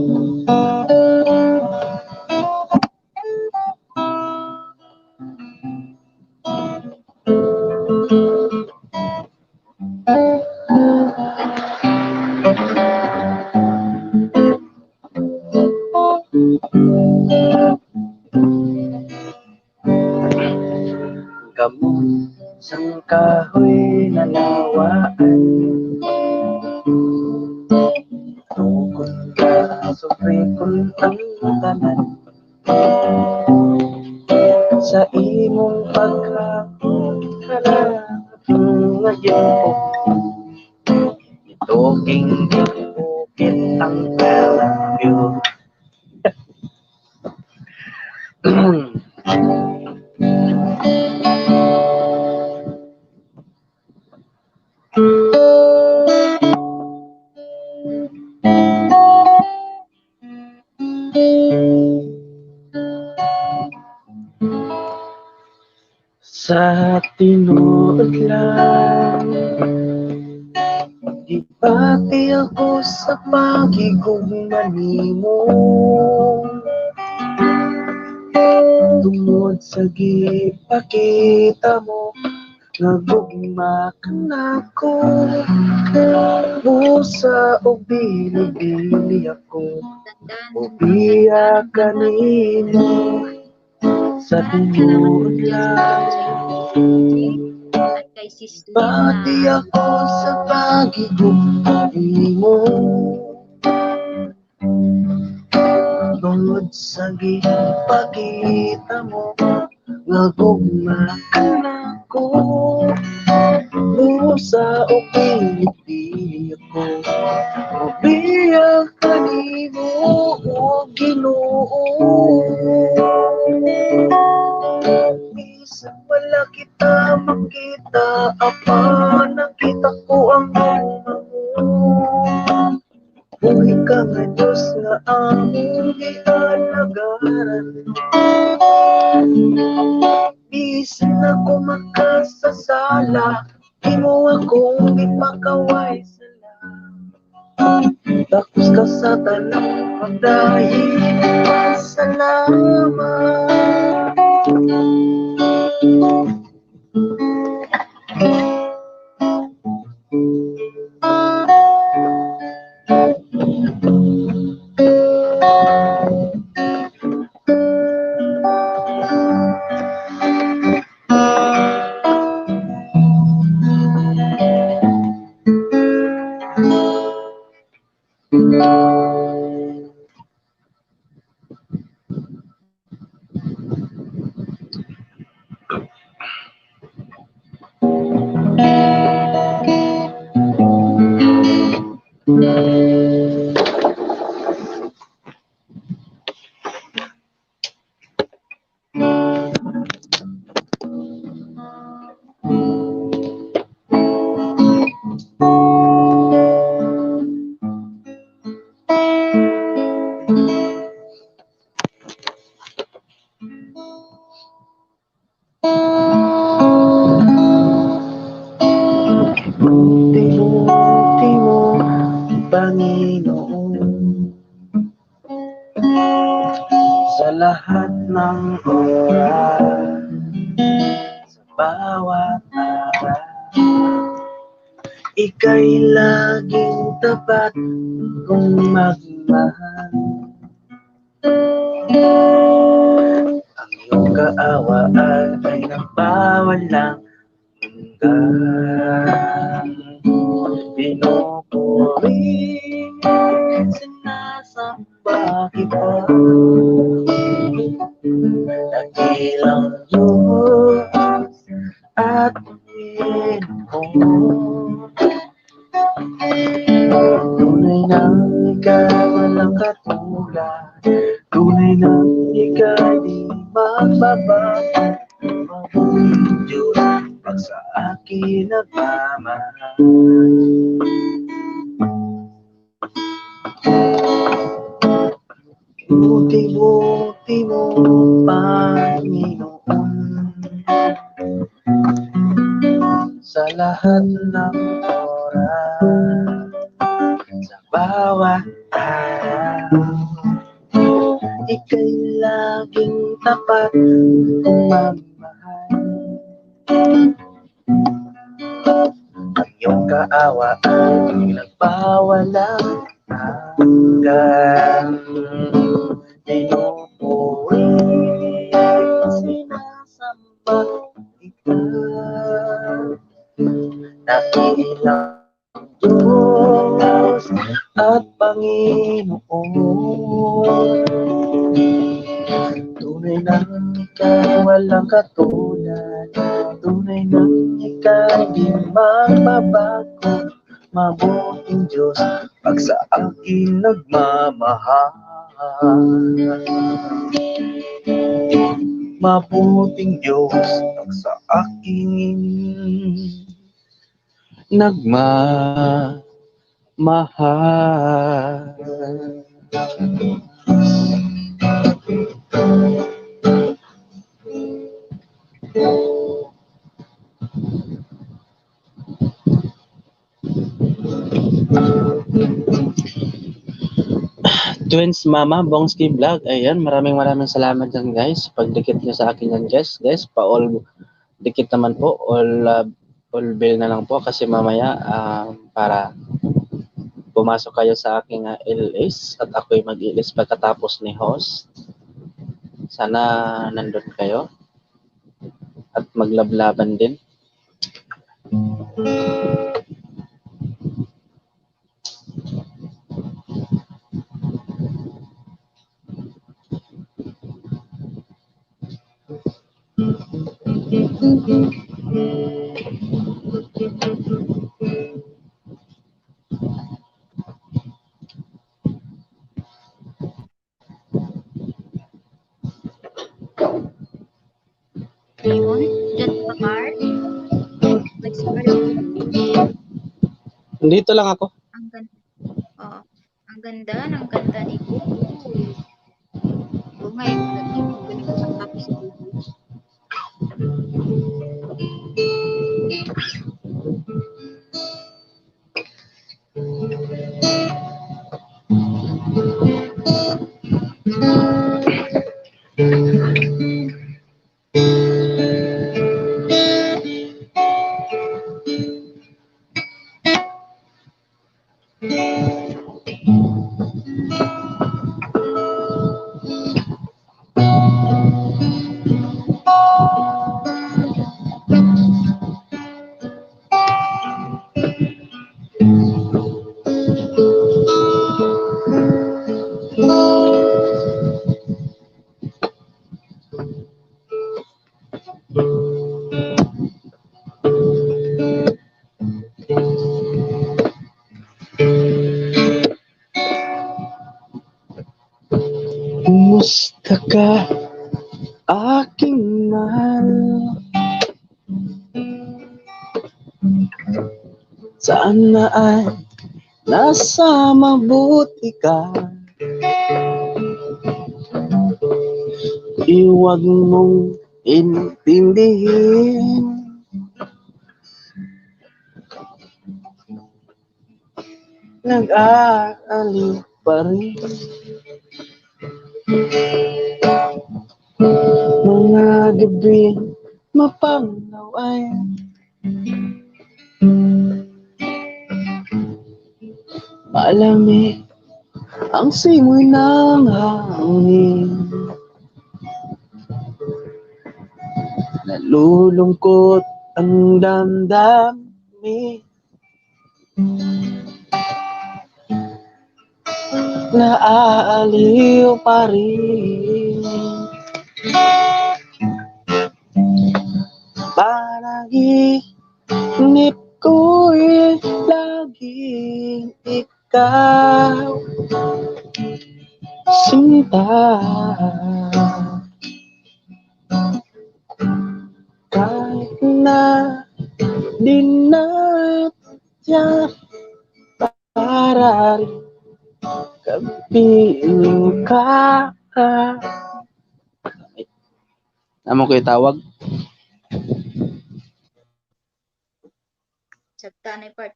S3: sang kahoy nalawaan, tukod ka sufrikon ang tanan. Sa imong paghapon harap ngayon ko, ituging bukit ang kalabyo. Sa tinuod lang, di pati ako sa pagigugma nimo. Tungod sa gipakita mo, nagugma ka nako. Busa o bili-bili ako, ubiya ka nimo. Sa tinuod lang,
S1: At kay Sis
S3: pati
S1: Lina.
S3: ako sa pagigugma mo. Tungod sa gipakita mo, nagugma ka nako. Busa o pinipili ako, ubiya ka nimo o Ginoo. Bisan wala kita makita, apa nakita ko ang mga mo. Buhi ka nga Diyos nga among gihalagaran. Bisan ako makasasala, di mo akong ipakaway sala. Takos ka sa tanang pagdahil, salamat. Timo, Panginoon, sa lahat ng oras, sa bawat araw, ika'y laging tapat kung magmahal. Ang iyong kaawaan ay napawalang hanggan. Pinupuri, sinasamba kita, dakilang Diyos at Panginoon. Tunay na ikaw walang katulad, tunay na ikaw di magbabago. Mabuting Diyos pag sa akin nagmamahal. Buti-buti mo, Panginoon, sa lahat ng oras, sa bawat araw. Ika'y laging tapat magmahal. Ang iyong kaawaan nagbawalang hanggan. Pinupuri, sinasamba ikaw. Dakilang Diyos at Panginoon. Tunay na ikaw walang katulad. Tunay na ikaw di magbabago. Mabuting Diyos pag sa akin nagmamahal. Mabuting Diyos pag sa akin nagmamahal. Twins Mama Bongski Vlog, ayan, maraming salamat dyan guys. Pagdikit nyo sa akin yan guys, pa-all dikit naman po, all bill na lang po kasi mamaya para pumasok kayo sa aking LS at ako'y mag-LS pagkatapos ni host. Sana nandun kayo at maglablaban din.
S1: Ayun, dyan pa, Car. Nag-start ako.
S3: Dito lang ako.
S1: Ang ganda. Oo. Ang ganda ng kanta ni Buboy. Oo nga, yung galing ko sa tapos si Buboy. Kumusta ka, aking mahal? Saan na ay nasa mabuti ka? Iwag mong intindihin nag-aaliw pa rin mga gabi mapanglaw ay malamig ang simoy ng hangin. Nalulungkot ang damdamin. Naaaliw pa rin. Panaginip ko'y laging ikaw, sinta. Kahit na di natya para rin kapiling ka. Amo ko itawag. Sa tanay part.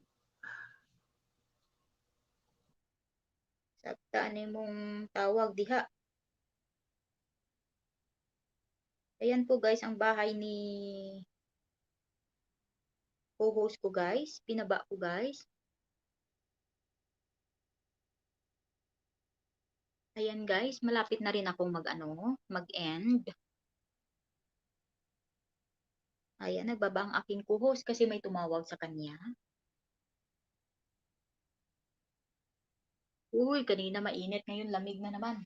S1: Sabta ni mong tawag diha. Ayan po guys, ang bahay ni co-host ko guys. Pinaba ko guys. Ayan guys, malapit na rin akong mag-end. Ayan, nagbaba ang aking co-host kasi may tumawag sa kanya. Uy, kanina mainit, ngayon lamig na naman.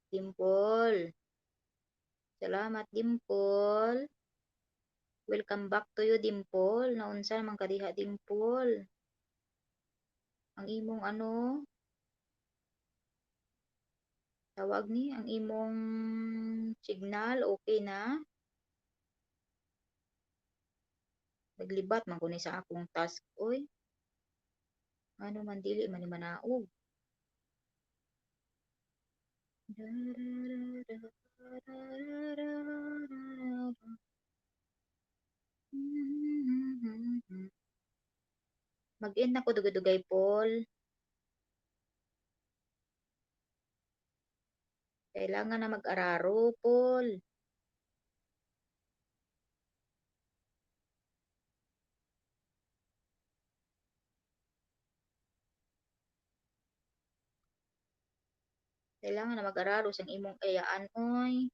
S1: Dimple. Salamat, Dimple. Welcome back to you, Dimple. Naunsa man kadiha, Dimple. Ang imong tawag ni, ang imong signal, okay na? Naglibat man ko ni sa akong task, oy. Ano man dili man ni manaog. Mag-end na ko dugay-dugay, Paul. Kailangan na mag-araro, Paul. Kailangan na mag-araro sang imong kayaan, oy.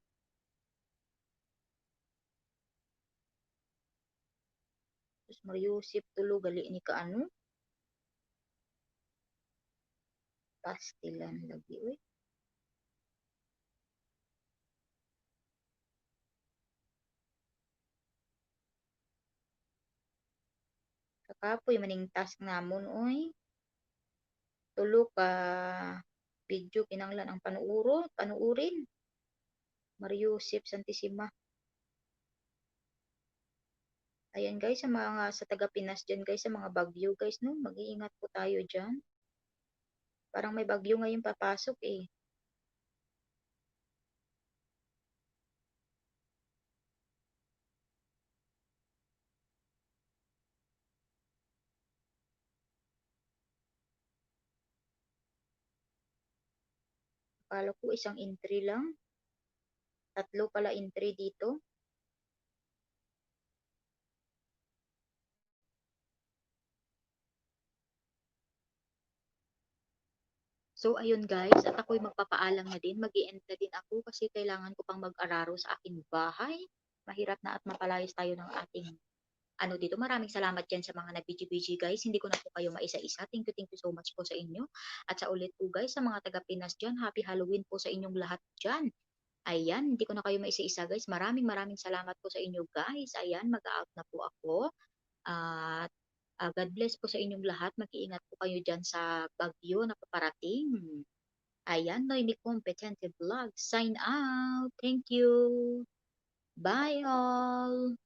S1: Terus Mariusip tulo gali ni kaano? Pastilan lagi, oy. Kakapoy maning task namon, oy. Tulo ka video kinanglan ang panuurin. Mariusip Santissima. Ayan guys, sa taga Pinas dyan guys, sa mga bagyo guys, no? Mag-iingat po tayo dyan. Parang may bagyo ngayon papasok eh. Akala ko isang entry lang. Tatlo pala entry dito. So, ayun guys, at ako'y magpapaalam na din. Mag-i-end na din ako kasi kailangan ko pang mag-araro sa aking bahay. Mahirap na at mapalayas tayo ng ating dito. Maraming salamat dyan sa mga nag-BG guys. Hindi ko na po kayo maisa-isa. Thank you so much po sa inyo. At sa ulit po guys, sa mga taga-Pinas dyan, Happy Halloween po sa inyong lahat dyan. Ayan, hindi ko na kayo maisa-isa guys. Maraming salamat po sa inyo guys. Ayan, mag-out na po ako. At God bless po sa inyong lahat. Mag-iingat po kayo dyan sa bagyo na paparating. Ayan, Noemi Competente Vlog. Sign out. Thank you. Bye all.